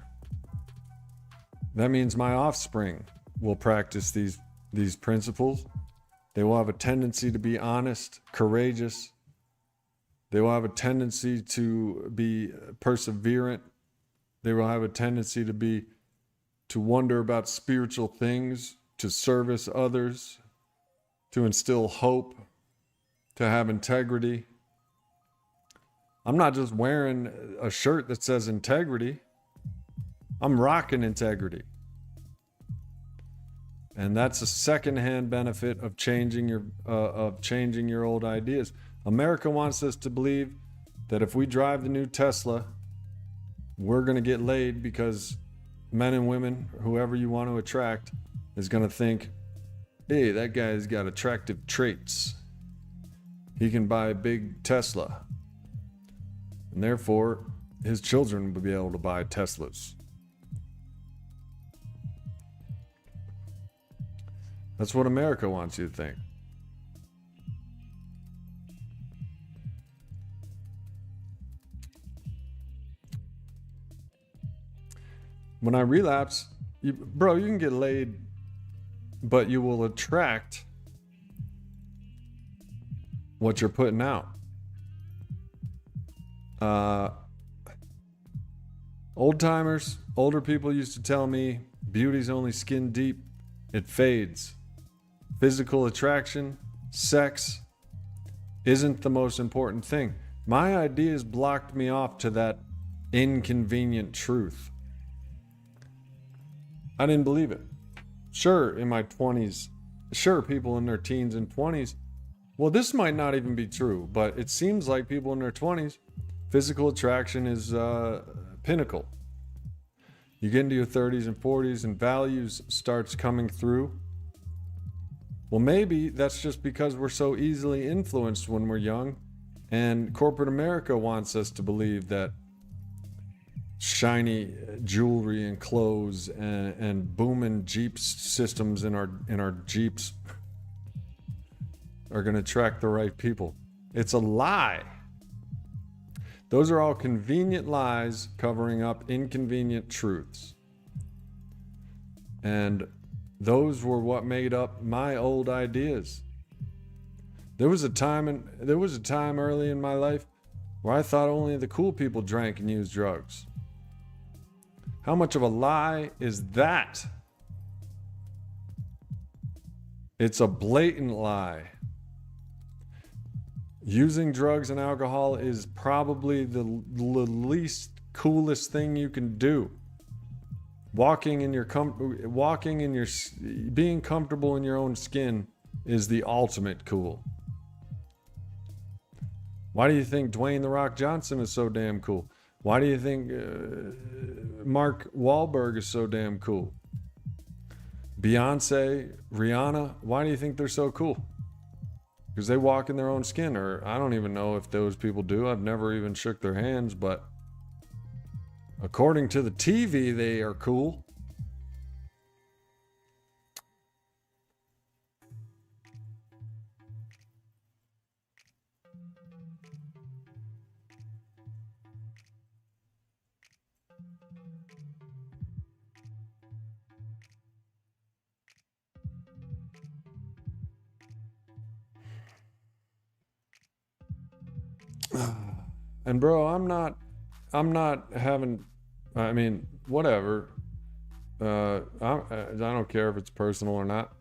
That means my offspring will practice these principles. They will have a tendency to be honest, courageous. They will have a tendency to be perseverant. They will have a tendency to wonder about spiritual things, to service others, to instill hope, to have integrity. I'm not just wearing a shirt that says integrity. I'm rocking integrity. And that's a secondhand benefit of changing your old ideas. America wants us to believe that if we drive the new Tesla, we're going to get laid because men and women, whoever you want to attract, is going to think, hey, that guy's got attractive traits. He can buy a big Tesla. And therefore, his children will be able to buy Teslas. That's what America wants you to think. When I relapse, you can get laid, but you will attract what you're putting out. Old timers, older people used to tell me, beauty's only skin deep. It fades. Physical attraction, sex, isn't the most important thing. My ideas blocked me off to that inconvenient truth. I didn't believe it. Sure, in my 20s, sure, people in their teens and 20s, well, this might not even be true, but it seems like people in their 20s, physical attraction is pinnacle. You get into your 30s and 40s and values starts coming through. Well, maybe that's just because we're so easily influenced when we're young, and corporate America wants us to believe that shiny jewelry and clothes and booming Jeep systems in our Jeeps are going to attract the right people. It's a lie. Those are all convenient lies covering up inconvenient truths. And those were what made up my old ideas. There was a time early in my life where I thought only the cool people drank and used drugs. How much of a lie is that? It's a blatant lie. Using drugs and alcohol is probably the least coolest thing you can do. Being comfortable in your own skin is the ultimate cool. Why do you think Dwayne "The Rock" Johnson is so damn cool? Why do you think Mark Wahlberg is so damn cool? Beyonce, Rihanna, why do you think they're so cool? Because they walk in their own skin, or I don't even know if those people do. I've never even shook their hands, but according to the TV, they are cool. And bro, I'm not having, I mean, whatever. I don't care if it's personal or not.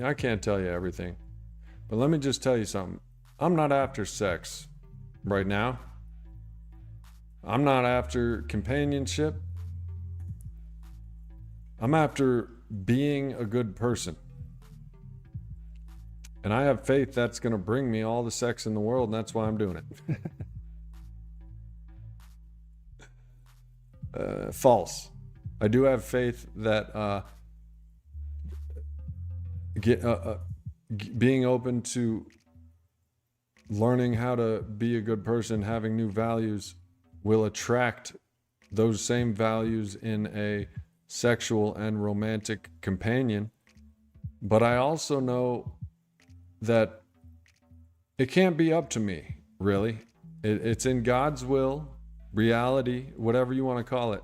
I can't tell you everything. But let me just tell you something. I'm not after sex right now. I'm not after companionship. I'm after being a good person. And I have faith that's going to bring me all the sex in the world, and that's why I'm doing it. False. I do have faith that being open to learning how to be a good person, having new values, will attract those same values in a sexual and romantic companion. But I also know that it can't be up to me, really. It's in God's will, reality, whatever you want to call it.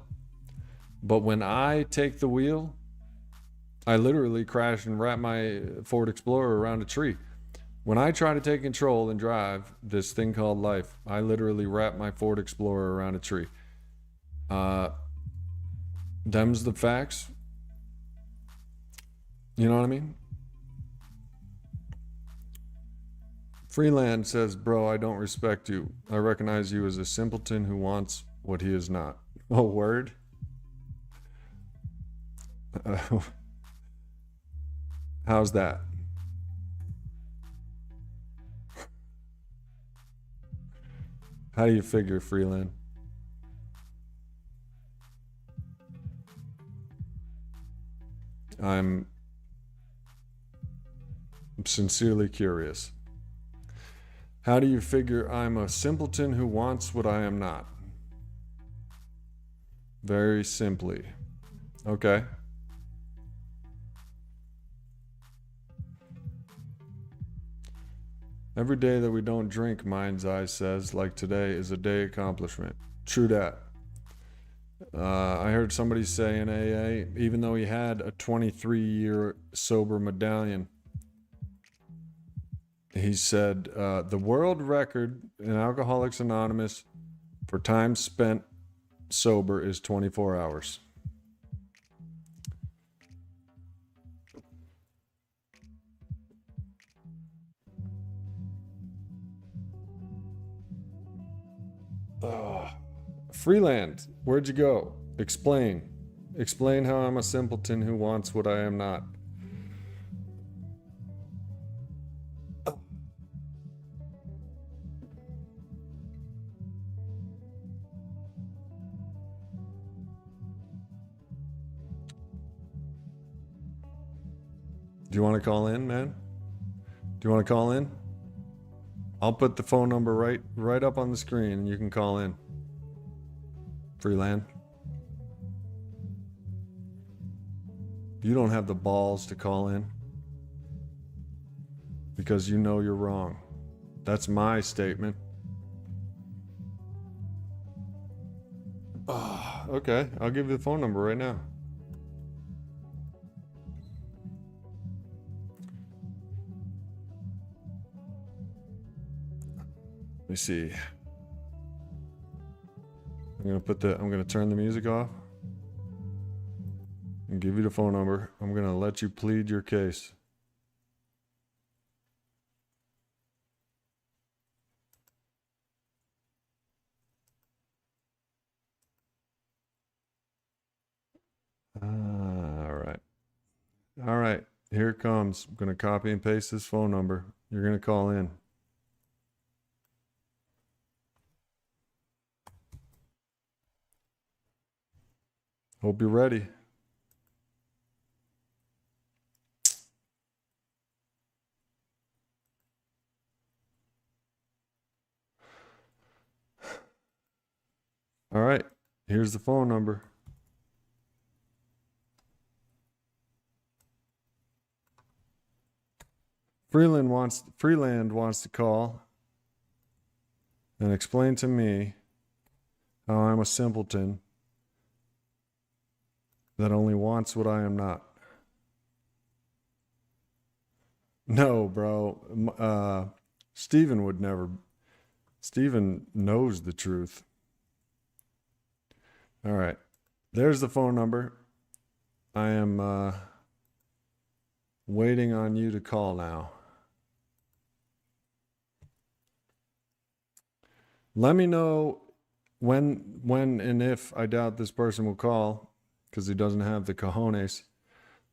But when I take the wheel, I literally crash and wrap my Ford Explorer around a tree. When I try to take control and drive this thing called life, I literally wrap my Ford Explorer around a tree. Them's the facts. You know what I mean? Freeland says, bro, I don't respect you. I recognize you as a simpleton who wants what he is not. Oh, word? How's that? How do you figure, Freeland? I'm sincerely curious. How do you figure I'm a simpleton who wants what I am not? Very simply. Okay. Every day that we don't drink, Mind's Eye says, like today, is a day accomplishment. True that. I heard somebody say in AA, even though he had a 23-year sober medallion, he said, the world record in Alcoholics Anonymous for time spent sober is 24 hours. Freeland, where'd you go? Explain. Explain how I'm a simpleton who wants what I am not. Do you want to call in, man? Do you want to call in? I'll put the phone number right up on the screen and you can call in. Freeland. You don't have the balls to call in because you know you're wrong. That's my statement. Oh, okay, I'll give you the phone number right now. Let me see. I'm gonna turn the music off and give you the phone number. I'm gonna let you plead your case. All right, here it comes. I'm gonna copy and paste this phone number. You're gonna call in. Hope you're ready. All right, here's the phone number. Freeland wants to call and explain to me how I'm a simpleton that only wants what I am not. No, bro. Stephen would never. Stephen knows the truth. All right. There's the phone number. I am waiting on you to call now. Let me know when and if, I doubt this person will call because he doesn't have the cojones.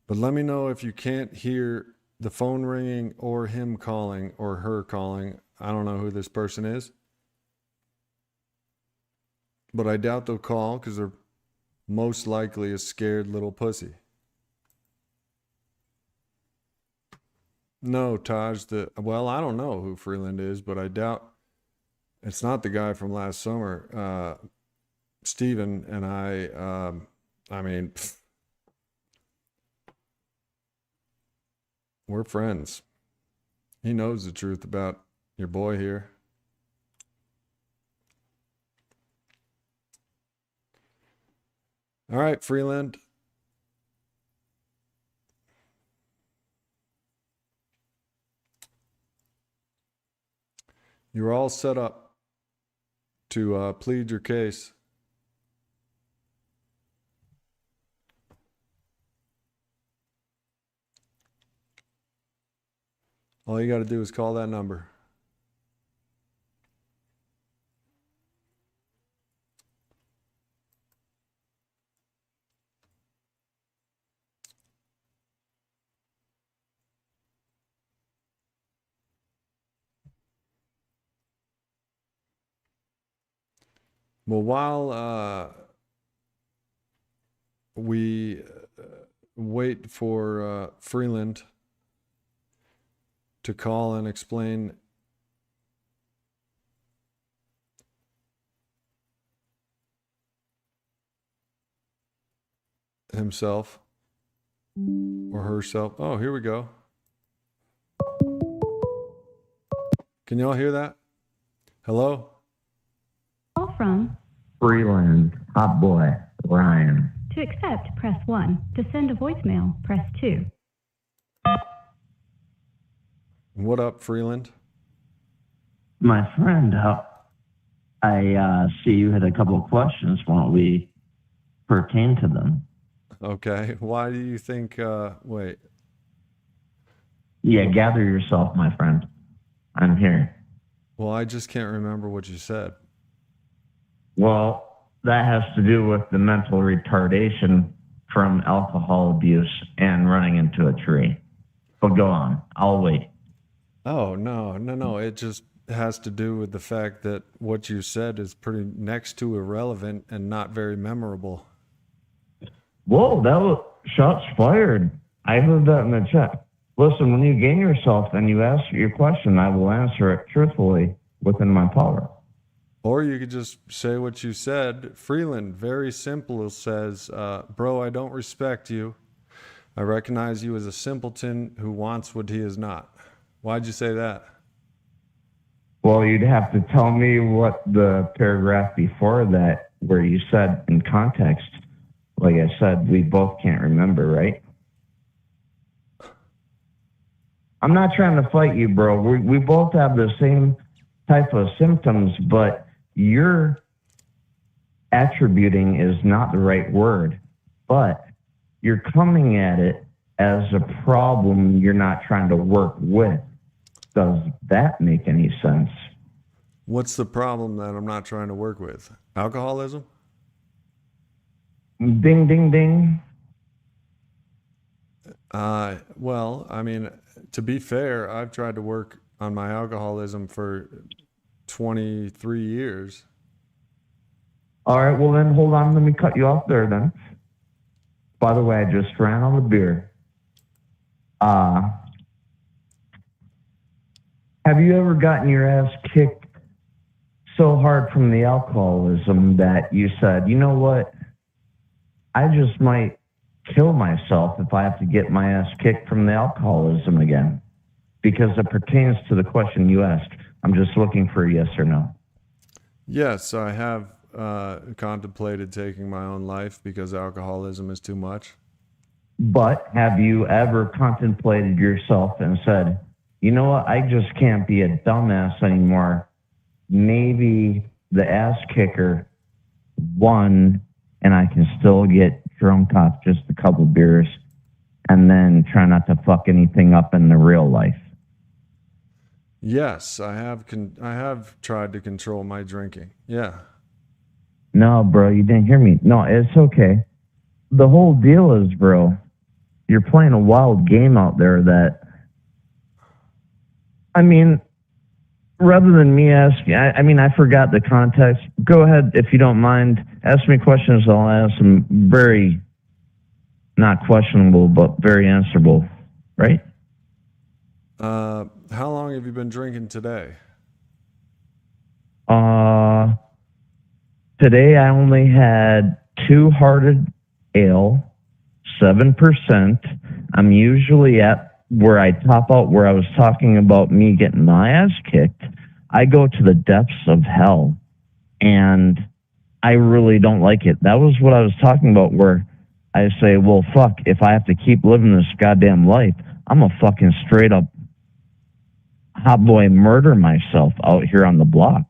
But let me know if you can't hear the phone ringing or him calling or her calling. I don't know who this person is. But I doubt they'll call because they're most likely a scared little pussy. No, Taj, well, I don't know who Freeland is, but I doubt it's not the guy from last summer. Stephen and I mean, we're friends. He knows the truth about your boy here. All right, Freeland. You're all set up to plead your case. All you got to do is call that number. Well, while we wait for Freeland to call and explain himself or herself. Oh, here we go. Can y'all hear that? Hello? Call from Freeland, hot boy, Ryan. To accept, press 1. To send a voicemail, press 2. What up, Freeland? My friend, I see you had a couple of questions. Why don't we pertain to them? Okay. Why do you think, wait. Yeah, gather yourself, my friend. I'm here. Well, I just can't remember what you said. Well, that has to do with the mental retardation from alcohol abuse and running into a tree. But go on. I'll wait. Oh, no. It just has to do with the fact that what you said is pretty next to irrelevant and not very memorable. Whoa, that was shots fired. I heard that in the chat. Listen, when you gain yourself and you ask your question, I will answer it truthfully within my power. Or you could just say what you said. Freeland, very simple, says, bro, I don't respect you. I recognize you as a simpleton who wants what he is not. Why'd you say that? Well, you'd have to tell me what the paragraph before that, where you said in context, like I said, we both can't remember, right? I'm not trying to fight you, bro. We both have the same type of symptoms, but your attributing is not the right word. But you're coming at it as a problem you're not trying to work with. Does that make any sense? What's the problem that I'm not trying to work with? Alcoholism? Ding, ding, ding. Well, I mean, to be fair, I've tried to work on my alcoholism for 23 years. All right, well then, hold on. Let me cut you off there then. By the way, I just ran on the beer. Have you ever gotten your ass kicked so hard from the alcoholism that you said, you know what? I just might kill myself if I have to get my ass kicked from the alcoholism again? Because it pertains to the question you asked. I'm just looking for a yes or no. Yes, I have contemplated taking my own life because alcoholism is too much. But have you ever contemplated yourself and said, you know what, I just can't be a dumbass anymore. Maybe the ass kicker won and I can still get drunk off just a couple beers and then try not to fuck anything up in the real life. Yes, I have tried to control my drinking. Yeah. No, bro, you didn't hear me. No, it's okay. The whole deal is, bro, you're playing a wild game out there that, I mean, rather than me asking, I forgot the context. Go ahead, if you don't mind. Ask me questions. I'll ask them very, not questionable, but very answerable, right? How long have you been drinking today? Today I only had 2 hearted ale, 7%. I'm usually at where I top out, where I was talking about me getting my ass kicked. I go to the depths of hell, and I really don't like it. That was what I was talking about, where I say, well, fuck, if I have to keep living this goddamn life, I'm a fucking straight up hot boy murder myself out here on the block,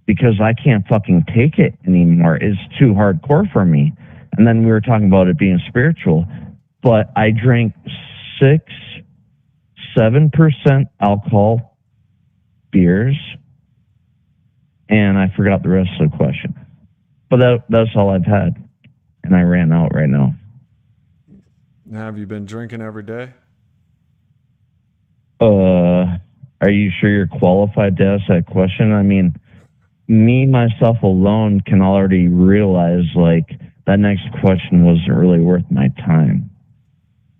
because I can't fucking take it anymore. It's too hardcore for me. And then we were talking about it being spiritual, but I drank 7% alcohol beers, and I forgot the rest of the question. But that's all I've had, and I ran out right now. Have you been drinking every day? Are you sure you're qualified to ask that question? I mean, me, myself alone can already realize, like, that next question wasn't really worth my time.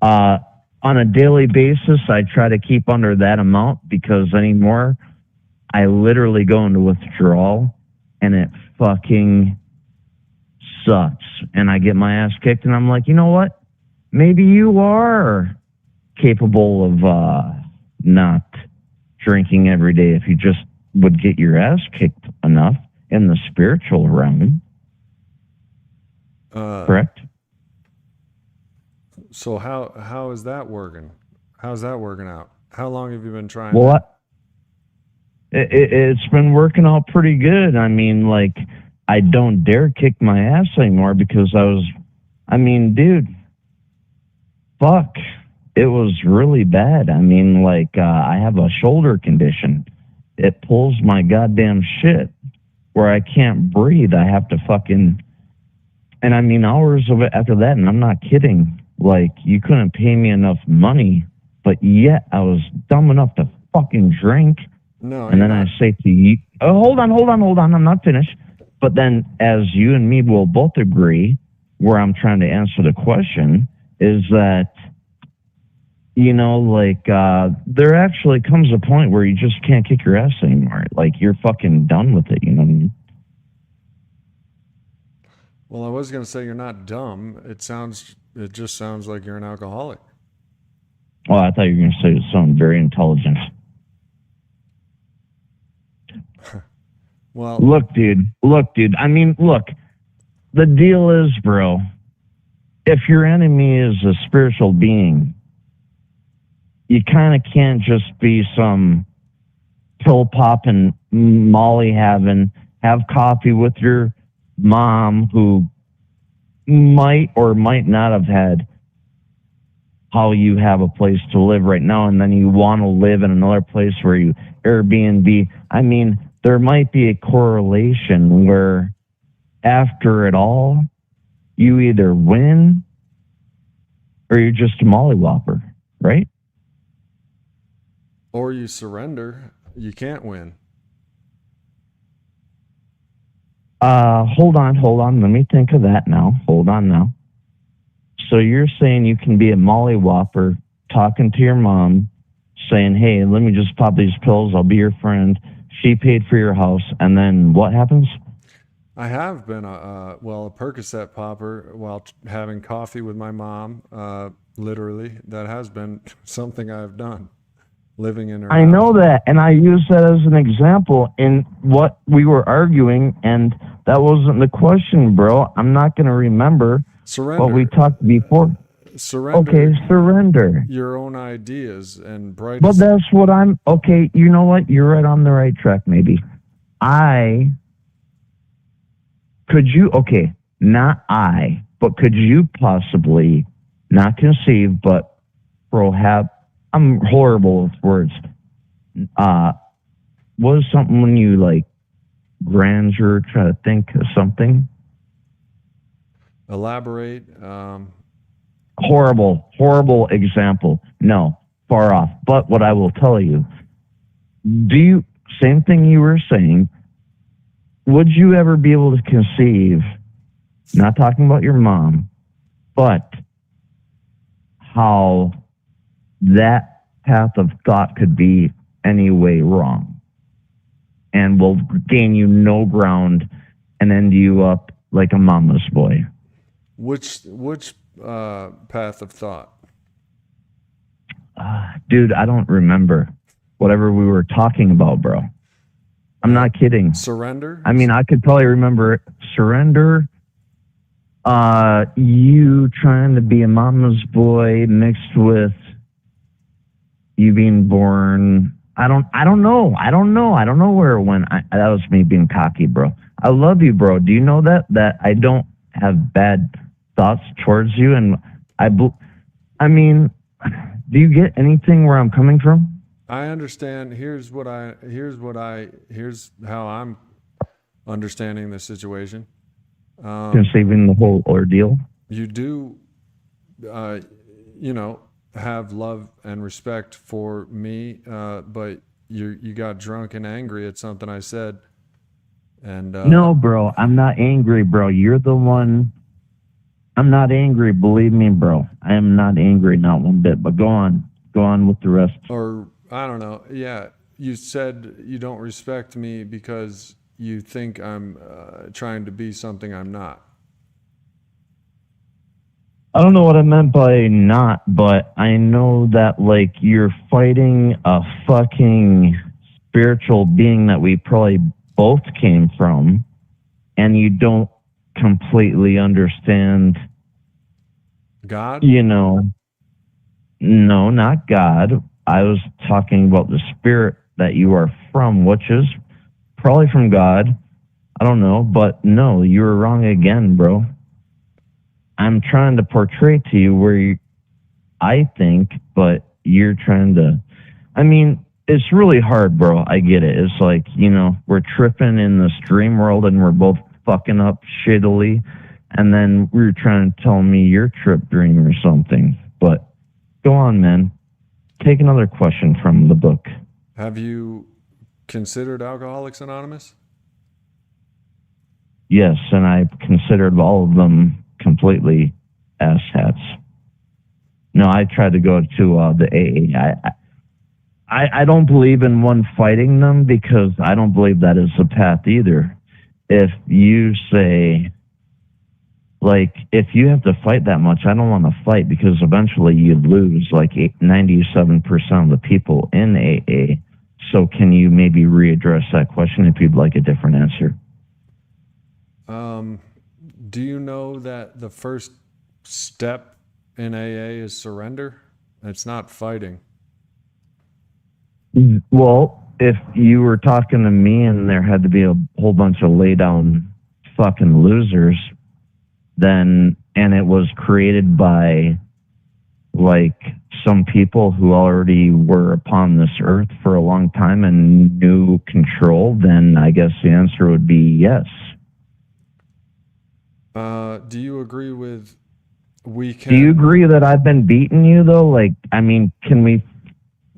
On a daily basis, I try to keep under that amount, because anymore, I literally go into withdrawal, and it fucking sucks. And I get my ass kicked, and I'm like, you know what? Maybe you are capable of not drinking every day if you just would get your ass kicked enough in the spiritual realm. Correct? So how is that working? How's that working out? How long have you been trying? Well, it's been working out pretty good. I mean, like, I don't dare kick my ass anymore, because dude, fuck. It was really bad. I mean, like, I have a shoulder condition. It pulls my goddamn shit where I can't breathe. I have to fucking, and I mean, hours of it after that, and I'm not kidding. Like, you couldn't pay me enough money, but yet I was dumb enough to fucking drink. No. And then I say to you, oh, hold on. I'm not finished. But then, as you and me will both agree, where I'm trying to answer the question is that, you know, like, there actually comes a point where you just can't kick your ass anymore. Like, you're fucking done with it, you know what I mean? Well, I was going to say you're not dumb. It just sounds like you're an alcoholic. Oh, I thought you were going to say it sounded very intelligent. Well, look, dude. I mean, look, the deal is, bro, if your enemy is a spiritual being, you kind of can't just be some pill popping, Molly having, have coffee with your mom who might or might not have had how you have a place to live right now, and then you want to live in another place where you Airbnb. I mean, there might be a correlation where after it all, you either win or you're just a mollywhopper, right? Or you surrender. You can't win. Hold on. Let me think of that now. Hold on now. So you're saying you can be a mollywhopper talking to your mom, saying, hey, let me just pop these pills. I'll be your friend. She paid for your house. And then what happens? I have been a Percocet popper while having coffee with my mom. Literally, that has been something I've done. Living in her I house. know that, and I use that as an example in what we were arguing, and that wasn't the question, bro. I'm not going to remember what we talked before. Surrender. Okay, surrender. Your own ideas and bright. But that's what I'm. Okay, you know what? You're right on the right track. Maybe Okay, not I, but could you possibly not conceive, but perhaps? I'm horrible with words. What is something when you like grandeur, try to think of something? Elaborate. Horrible example. No, far off. But what I will tell you, same thing you were saying, would you ever be able to conceive, not talking about your mom, but how that path of thought could be any way wrong and will gain you no ground and end you up like a mama's boy. Which path of thought? Dude, I don't remember whatever we were talking about, bro. I'm not kidding. Surrender? I mean, I could probably remember surrender. You trying to be a mama's boy mixed with you being born. I don't know. I don't know where it went. That was me being cocky, bro. I love you, bro. Do you know that I don't have bad thoughts towards you? And I mean, do you get anything where I'm coming from? I understand. Here's how I'm understanding the situation. Conceiving the whole ordeal. You do, have love and respect for me, but you got drunk and angry at something I said. And no, bro, I'm not angry, bro. You're the one. I'm not angry. Believe me, bro. I am not angry, not one bit. But go on with the rest. Or I don't know. Yeah, you said you don't respect me because you think I'm trying to be something I'm not. I don't know what I meant by not, but I know that like you're fighting a fucking spiritual being that we probably both came from, and you don't completely understand God? No, not God. I was talking about the spirit that you are from, which is probably from God. I don't know, but no, you were wrong again, bro. I'm trying to portray to you where I think, but you're trying to. I mean, it's really hard, bro. I get it. It's like, we're tripping in this dream world and we're both fucking up shittily. And then you're trying to tell me your trip dream or something. But go on, man. Take another question from the book. Have you considered Alcoholics Anonymous? Yes, and I considered all of them completely asshats. No, I tried to go to the AA. I don't believe in one fighting them because I don't believe that is the path either. If you say, like, if you have to fight that much, I don't want to fight because eventually you lose like 97% of the people in AA. So can you maybe readdress that question if you'd like a different answer? Do you know that the first step in AA is surrender? It's not fighting. Well, if you were talking to me and there had to be a whole bunch of lay down fucking losers, and it was created by like some people who already were upon this earth for a long time and knew control, then I guess the answer would be yes. Do you agree with Do you agree that I've been beating you though? Like, I mean,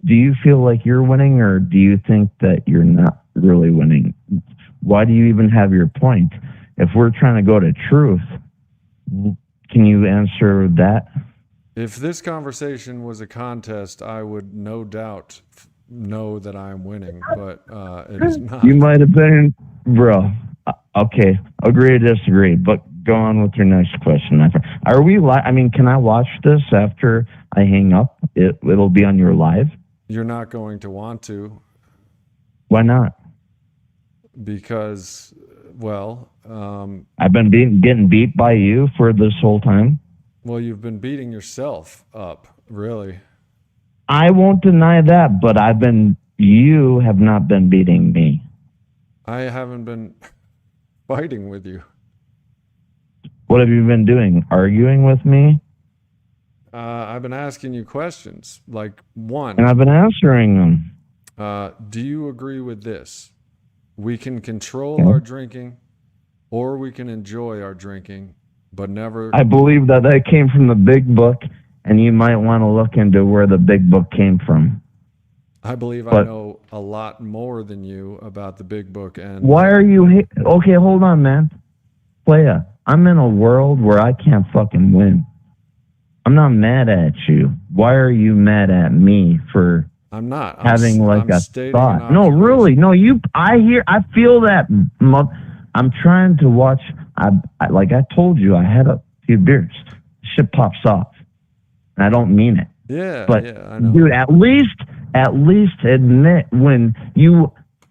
do you feel like you're winning or do you think that you're not really winning? Why do you even have your point? If we're trying to go to truth, can you answer that? If this conversation was a contest, I would no doubt know that I'm winning, but it is not. You might have been, bro. Okay, agree to disagree, but go on with your next question. Are we live? I mean, can I watch this after I hang up? It'll be on your live? You're not going to want to. Why not? Because, well... I've been getting beat by you for this whole time. Well, you've been beating yourself up, really. I won't deny that, but you have not been beating me. I haven't been fighting with you. What have you been doing? Arguing with me? I've been asking you questions, like one. And I've been answering them. Do you agree with this? We can control our drinking, or we can enjoy our drinking, but never... I believe that came from the big book, and you might want to look into where the big book came from. I believe I know a lot more than you about the big book. And why are you... Okay, hold on, man. Playa, I'm in a world where I can't fucking win. I'm not mad at you. Why are you mad at me for... I'm not. Having like a thought. No, really. No, I feel that. I'm trying to watch. Like I told you, I had a few beers. Shit pops off. And I don't mean it. Yeah, But yeah, I know. dude, at least admit when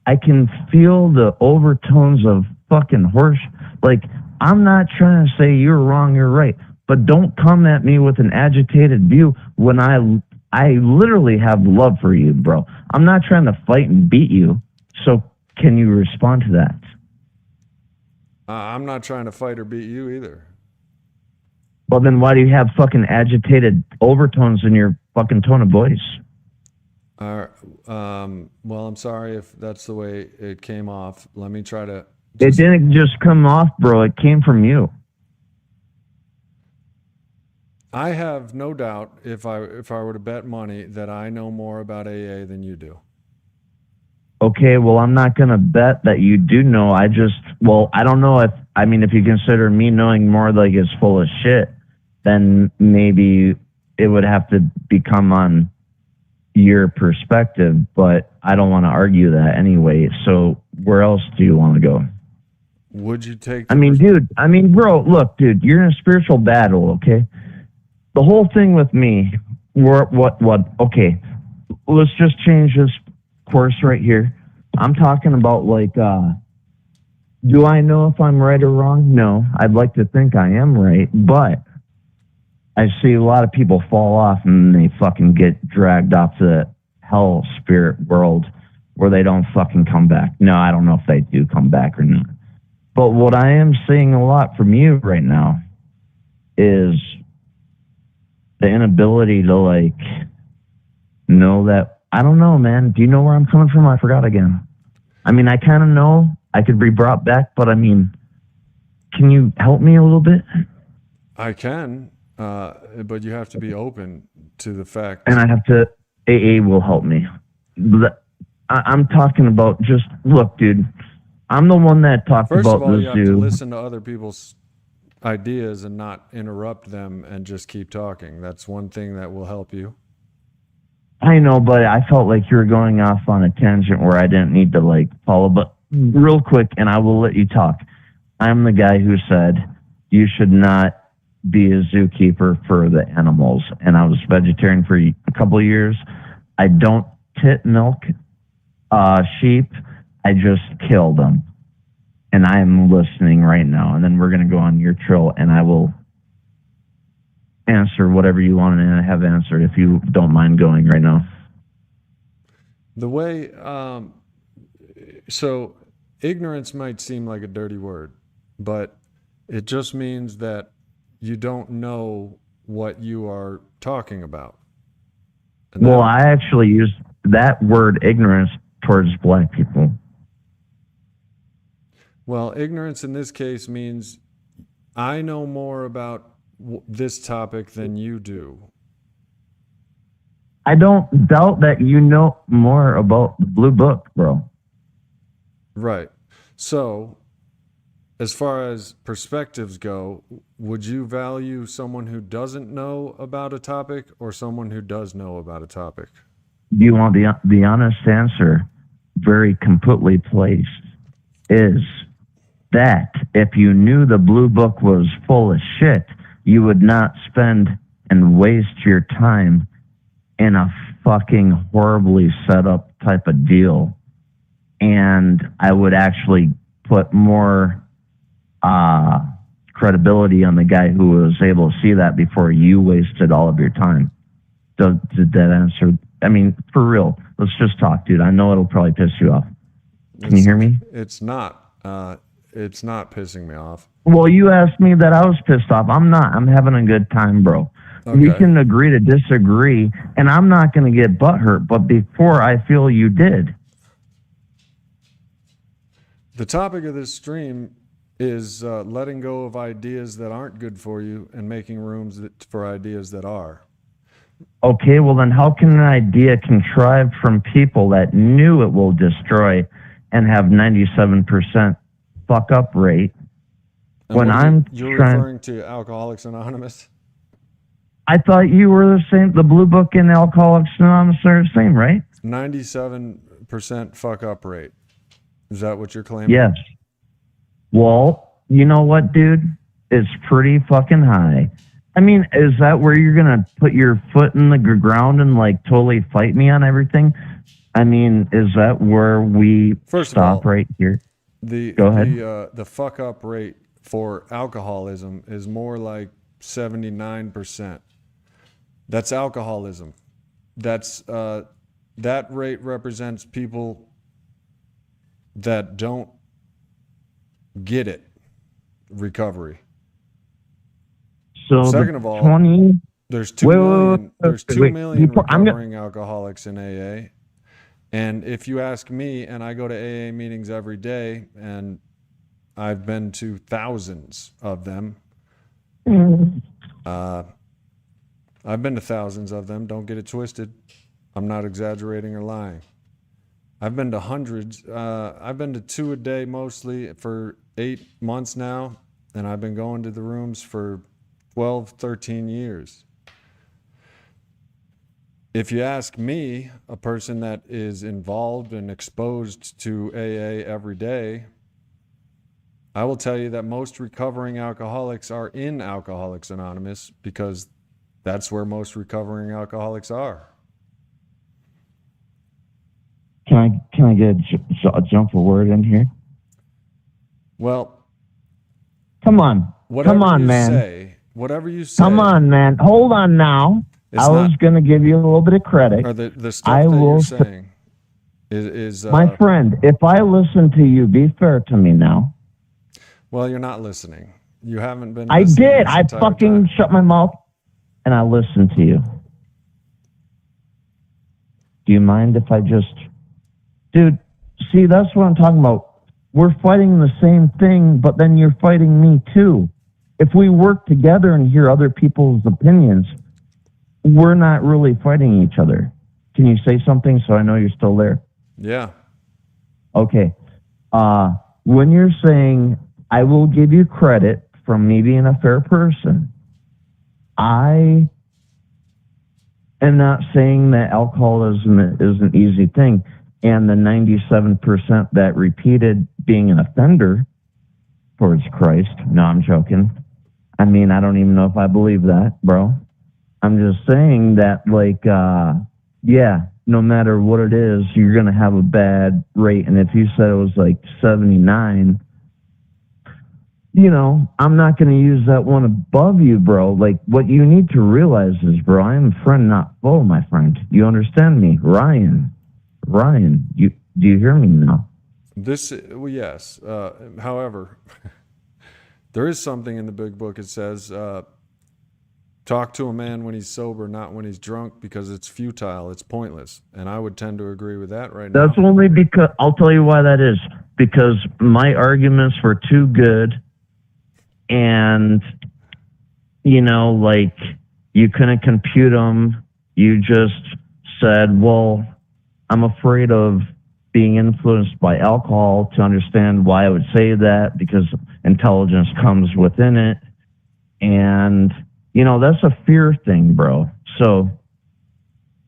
I can feel the overtones of fucking horse. Like, I'm not trying to say you're wrong, you're right, but don't come at me with an agitated view when I literally have love for you, bro. I'm not trying to fight and beat you. So can you respond to that? I'm not trying to fight or beat you either. Well, then why do you have fucking agitated overtones in your fucking tone of voice? Well, I'm sorry if that's the way it came off. Let me try to. It didn't just come off, bro. It came from you. I have no doubt if I were to bet money that I know more about AA than you do. Okay, well, I'm not going to bet that you do know. I don't know if you consider me knowing more like it's full of shit, then maybe it would have to become on your perspective, but I don't want to argue that anyway. So where else do you want to go? Would you take... bro, look, dude, you're in a spiritual battle, okay? The whole thing with me, okay, let's just change this course right here. I'm talking about like, do I know if I'm right or wrong? No, I'd like to think I am right, but I see a lot of people fall off and they fucking get dragged off to the hell spirit world where they don't fucking come back. No, I don't know if they do come back or not. But what I am seeing a lot from you right now is the inability to like know that. I don't know, man. Do you know where I'm coming from? I forgot again. I mean, I kind of know I could be brought back, but I mean, can you help me a little bit? I can, but you have to be open to the fact. And I have to, AA will help me. I'm talking about just, look, dude, I'm the one that talked First about of all, this you have to listen to other people's ideas and not interrupt them and just keep talking. That's one thing that will help you. I know, but I felt like you were going off on a tangent where I didn't need to like follow. But real quick, and I will let you talk. I'm the guy who said you should not be a zookeeper for the animals. And I was vegetarian for a couple of years. I don't tit milk sheep. I just kill them. And I am listening right now. And then we're going to go on your trail and I will answer whatever you want to have answered if you don't mind going right now. The way, so ignorance might seem like a dirty word, but it just means that you don't know what you are talking about. And well, I actually use that word ignorance towards black people. Well, ignorance in this case means I know more about this topic than you do. I don't doubt that you know more about the Blue Book, bro. Right. So, as far as perspectives go, would you value someone who doesn't know about a topic or someone who does know about a topic? Do you want the honest answer, very completely placed, is that if you knew the Blue Book was full of shit, you would not spend and waste your time in a fucking horribly set up type of deal. And I would actually put more credibility on the guy who was able to see that before you wasted all of your time. Did that answer? I mean, for real, let's just talk, dude. I know it'll probably piss you off. Can you hear me? It's not. It's not pissing me off. Well, you asked me that I was pissed off. I'm not. I'm having a good time, bro. Okay. We can agree to disagree, and I'm not going to get butthurt, but before I feel you did. The topic of this stream is letting go of ideas that aren't good for you and making rooms for ideas that are. Okay, well then how can an idea contrived from people that knew it will destroy and have 97% fuck up rate? And you're referring to Alcoholics Anonymous? I thought you were the same. The Blue Book and Alcoholics Anonymous are the same, right? 97% fuck up rate. Is that what you're claiming? Yes. Well, you know what, dude? It's pretty fucking high. I mean, is that where you're gonna put your foot in the ground and like totally fight me on everything? I mean, is that where we First of stop all, right here? the Go ahead. the fuck up rate for alcoholism is more like 79%. That's alcoholism. That's that rate represents people that don't get it. Recovery. So Second the of all, 20. there's Wait, wait, there's 2 wait. million I'm gonna. recovering alcoholics in AA. And if you ask me, and I go to AA meetings every day, and I've been to thousands of them. I've been to thousands of them. Don't get it twisted. I'm not exaggerating or lying. I've been to hundreds. I've been to 2 a day mostly for 8 months now, and I've been going to the rooms for 12, 13 years. If you ask me, a person that is involved and exposed to AA every day, I will tell you that most recovering alcoholics are in Alcoholics Anonymous because that's where most recovering alcoholics are. Can I get a jump a word in here? Well, Come on, man. Whatever you say, Come on, man. Hold on now. it's I was not, going to give you a little bit of credit. or the stuff I that you're will. saying is My friend, if I listen to you, be fair to me now. well, you're not listening. You haven't been I listening did. this I entire fucking time. shut my mouth and I listened to you. Do you mind if I just. Dude, see, that's what I'm talking about. We're fighting the same thing, but then you're fighting me too. If we work together and hear other people's opinions, we're not really fighting each other. Can you say something so I know you're still there? Yeah. Okay. When you're saying, I will give you credit from me being a fair person, I am not saying that alcoholism is an easy thing. And the 97% that repeated being an offender towards Christ. No, I'm joking. I mean, I don't even know if I believe that, bro. I'm just saying that, like, yeah, no matter what it is, you're going to have a bad rate. And if you said it was like 79, you know, I'm not going to use that one above you, bro. Like, what you need to realize is, bro, I am a friend, not foe, my friend. You understand me? Ryan, do you hear me now? Well, yes. However, there is something in the big book. It says, talk to a man when he's sober, not when he's drunk, because it's futile, it's pointless. And I would tend to agree with that right now. That's only because, I'll tell you why that is. Because my arguments were too good. And, you know, like, you couldn't compute them. You just said, well, I'm afraid of being influenced by alcohol to understand why I would say that, because intelligence comes within it. And, you know, that's a fear thing, bro. So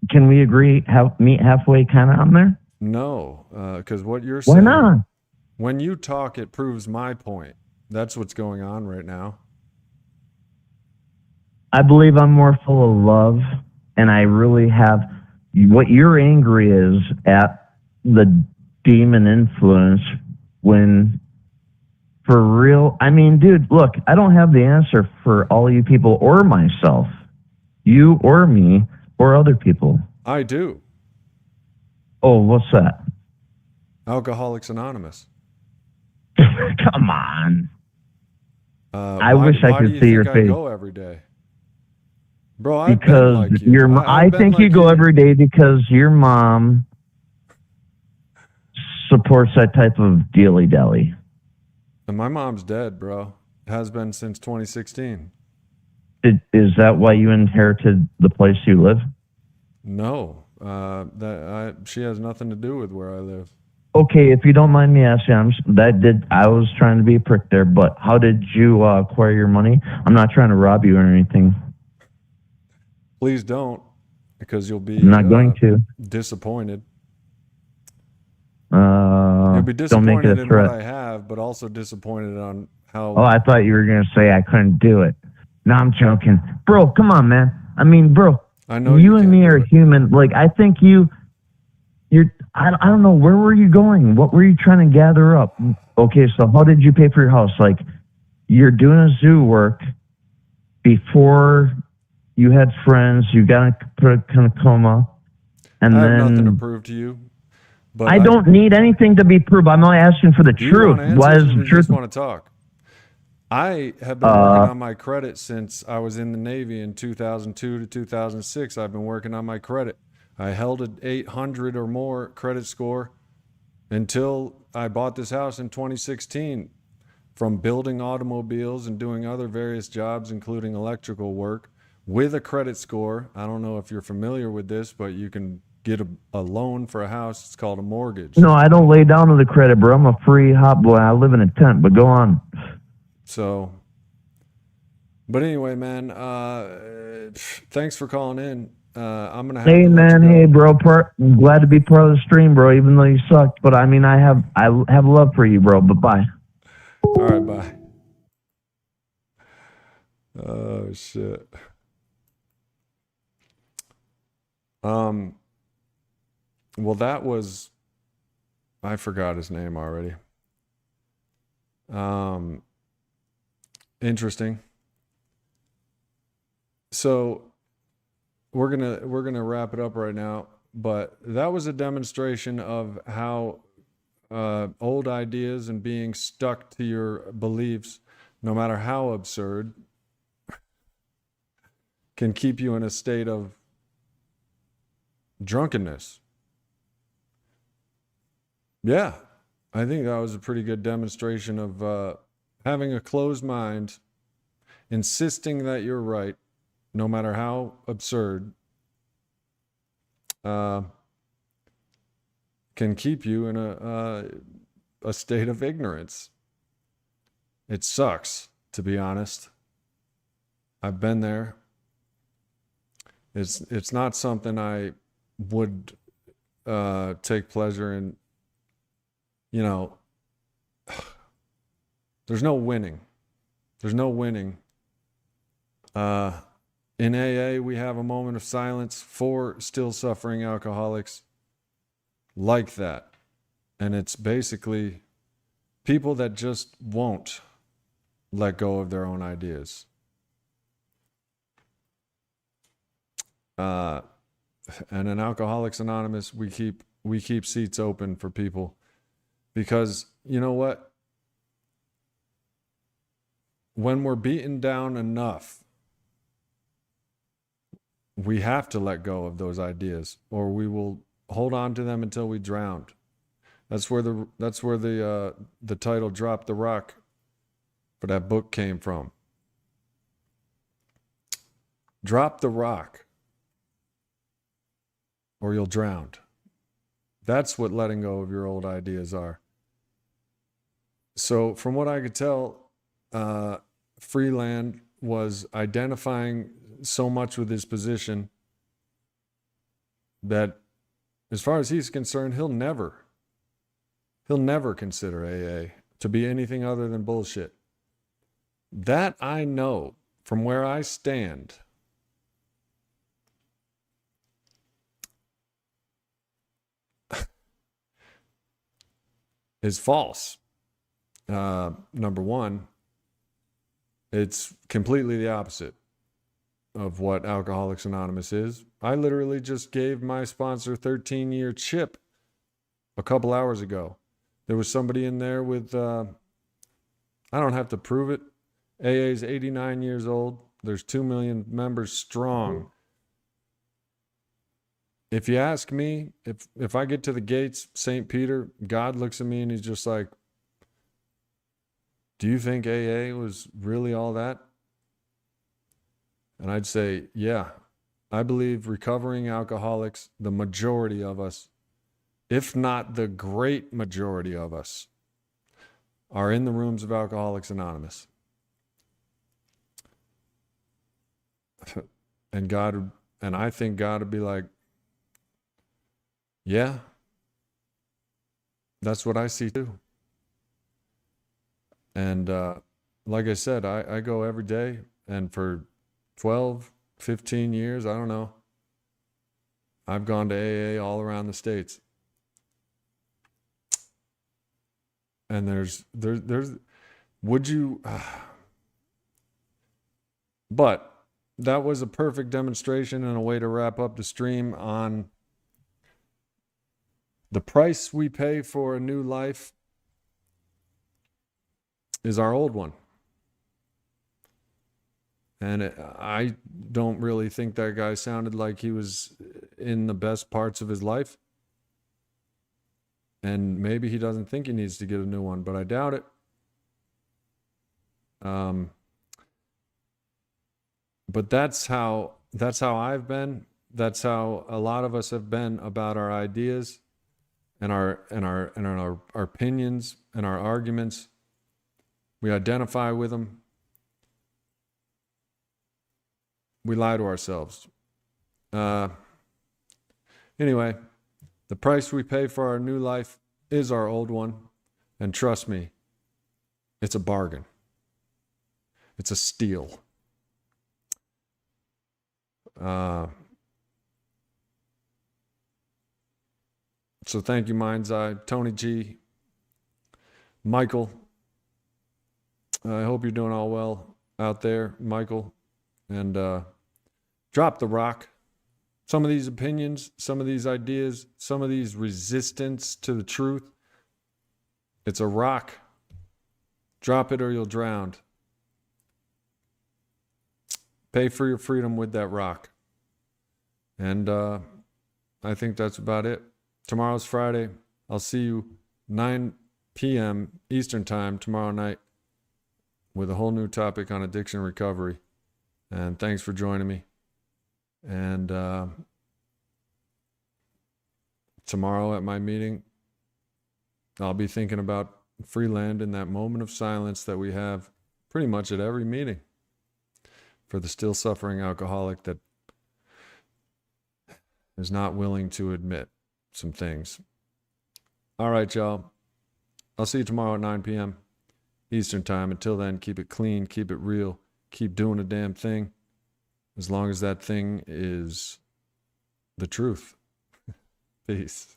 can we agree, meet halfway kind of on there? No, because what you're saying, why not? When you talk, it proves my point. That's what's going on right now. I believe I'm more full of love, and I really have. What you're angry is at the demon influence when, for real, I mean, dude, look, I don't have the answer for all you people or myself, you or me or other people. I do. Oh, what's that? Alcoholics Anonymous. Come on. I Why, wish I why could do you see think your I face. go every day? Bro, I've been Because like you. I think you go every day because your mom supports that type of dilly-dally. And my mom's dead, bro. Has been since 2016. Is that why you inherited the place you live? No, she has nothing to do with where I live. Okay, if you don't mind me asking, I was trying to be a prick there, but how did you acquire your money? I'm not trying to rob you or anything. Please don't, because you'll be I'm not going to. disappointed. You'll be don't make it disappointed a in what threat. I have, but also disappointed on how. Oh, I thought you were going to say I couldn't do it. No, I'm joking. Bro, come on, man. I mean, bro, I know you you and can't me do are it. human. Like, I think I don't know, where were you going? What were you trying to gather up? Okay, so how did you pay for your house? Like, you're doing a zoo work before you had friends, you got put a kind of coma, and I have then nothing to prove to you, but I don't need anything to be proved. I'm not asking for the Do you truth. want Why answers is or do the you truth? just want to talk? I have been working on my credit since I was in the Navy in 2002 to 2006. I've been working on my credit. I held an 800 or more credit score until I bought this house in 2016. From building automobiles and doing other various jobs, including electrical work, with a credit score. I don't know if you're familiar with this, but you can get a loan for a house. It's called a mortgage. No, I don't lay down to the credit, bro. I'm a free hot boy. I live in a tent, but go on. So, but anyway, man, thanks for calling in. I'm going to have Hey, to let you man. go. Hey, bro. I'm glad to be part of the stream, bro, even though you sucked. But I mean, I have love for you, bro. But bye. All right, bye. Oh, shit. Well, that was, I forgot his name already. Interesting. So we're gonna wrap it up right now, but that was a demonstration of how old ideas and being stuck to your beliefs, no matter how absurd, can keep you in a state of drunkenness. Yeah, I think that was a pretty good demonstration of having a closed mind, insisting that you're right, no matter how absurd, can keep you in a state of ignorance. It sucks, to be honest. I've been there. It's not something I would take pleasure in. You know, there's no winning. There's no winning. In AA, we have a moment of silence for still suffering alcoholics like that. And it's basically people that just won't let go of their own ideas. And in Alcoholics Anonymous, we keep seats open for people because you know what? When we're beaten down enough, we have to let go of those ideas, or we will hold on to them until we drown. That's where the title "Drop the Rock" for that book came from. Drop the rock, or you'll drown. That's what letting go of your old ideas are. So, from what I could tell, Freeland was identifying so much with his position that, as far as he's concerned, he'll never consider AA to be anything other than bullshit. That I know from where I stand. Is false. Number one, it's completely the opposite of what Alcoholics Anonymous is. I literally just gave my sponsor 13-year chip a couple hours ago. There was somebody in there with, I don't have to prove it. AA is 89 years old. There's 2 million members strong. If you ask me, if I get to the gates, St. Peter, God looks at me and he's just like, do you think AA was really all that? And I'd say, yeah, I believe recovering alcoholics, the majority of us, if not the great majority of us, are in the rooms of Alcoholics Anonymous. And I think God would be like, yeah, That's what I see too. And like I said, I go every day, and for 12, 15 years, I don't know, I've gone to AA all around the States. And there's would you but that was a perfect demonstration and a way to wrap up the stream on the price we pay for a new life is our old one. And I don't really think that guy sounded like he was in the best parts of his life. And maybe he doesn't think he needs to get a new one, but I doubt it. But that's how I've been. That's how a lot of us have been about our ideas and our opinions and our arguments. We identify with them. We lie to ourselves. Anyway, the price we pay for our new life is our old one. And trust me, it's a bargain. It's a steal. So thank you, Mind's Eye, Tony G, Michael. I hope you're doing all well out there, Michael. And drop the rock. Some of these opinions, some of these ideas, some of these resistance to the truth, it's a rock. Drop it or you'll drown. Pay for your freedom with that rock. And I think that's about it. Tomorrow's Friday. I'll see you 9 p.m. Eastern Time tomorrow night with a whole new topic on addiction recovery. And thanks for joining me. And tomorrow at my meeting, I'll be thinking about Freeland in that moment of silence that we have pretty much at every meeting for the still suffering alcoholic that is not willing to admit some things. All right, y'all. I'll see you tomorrow at 9 p.m. Eastern Time. Until then, keep it clean, keep it real, keep doing a damn thing, as long as that thing is the truth. Peace.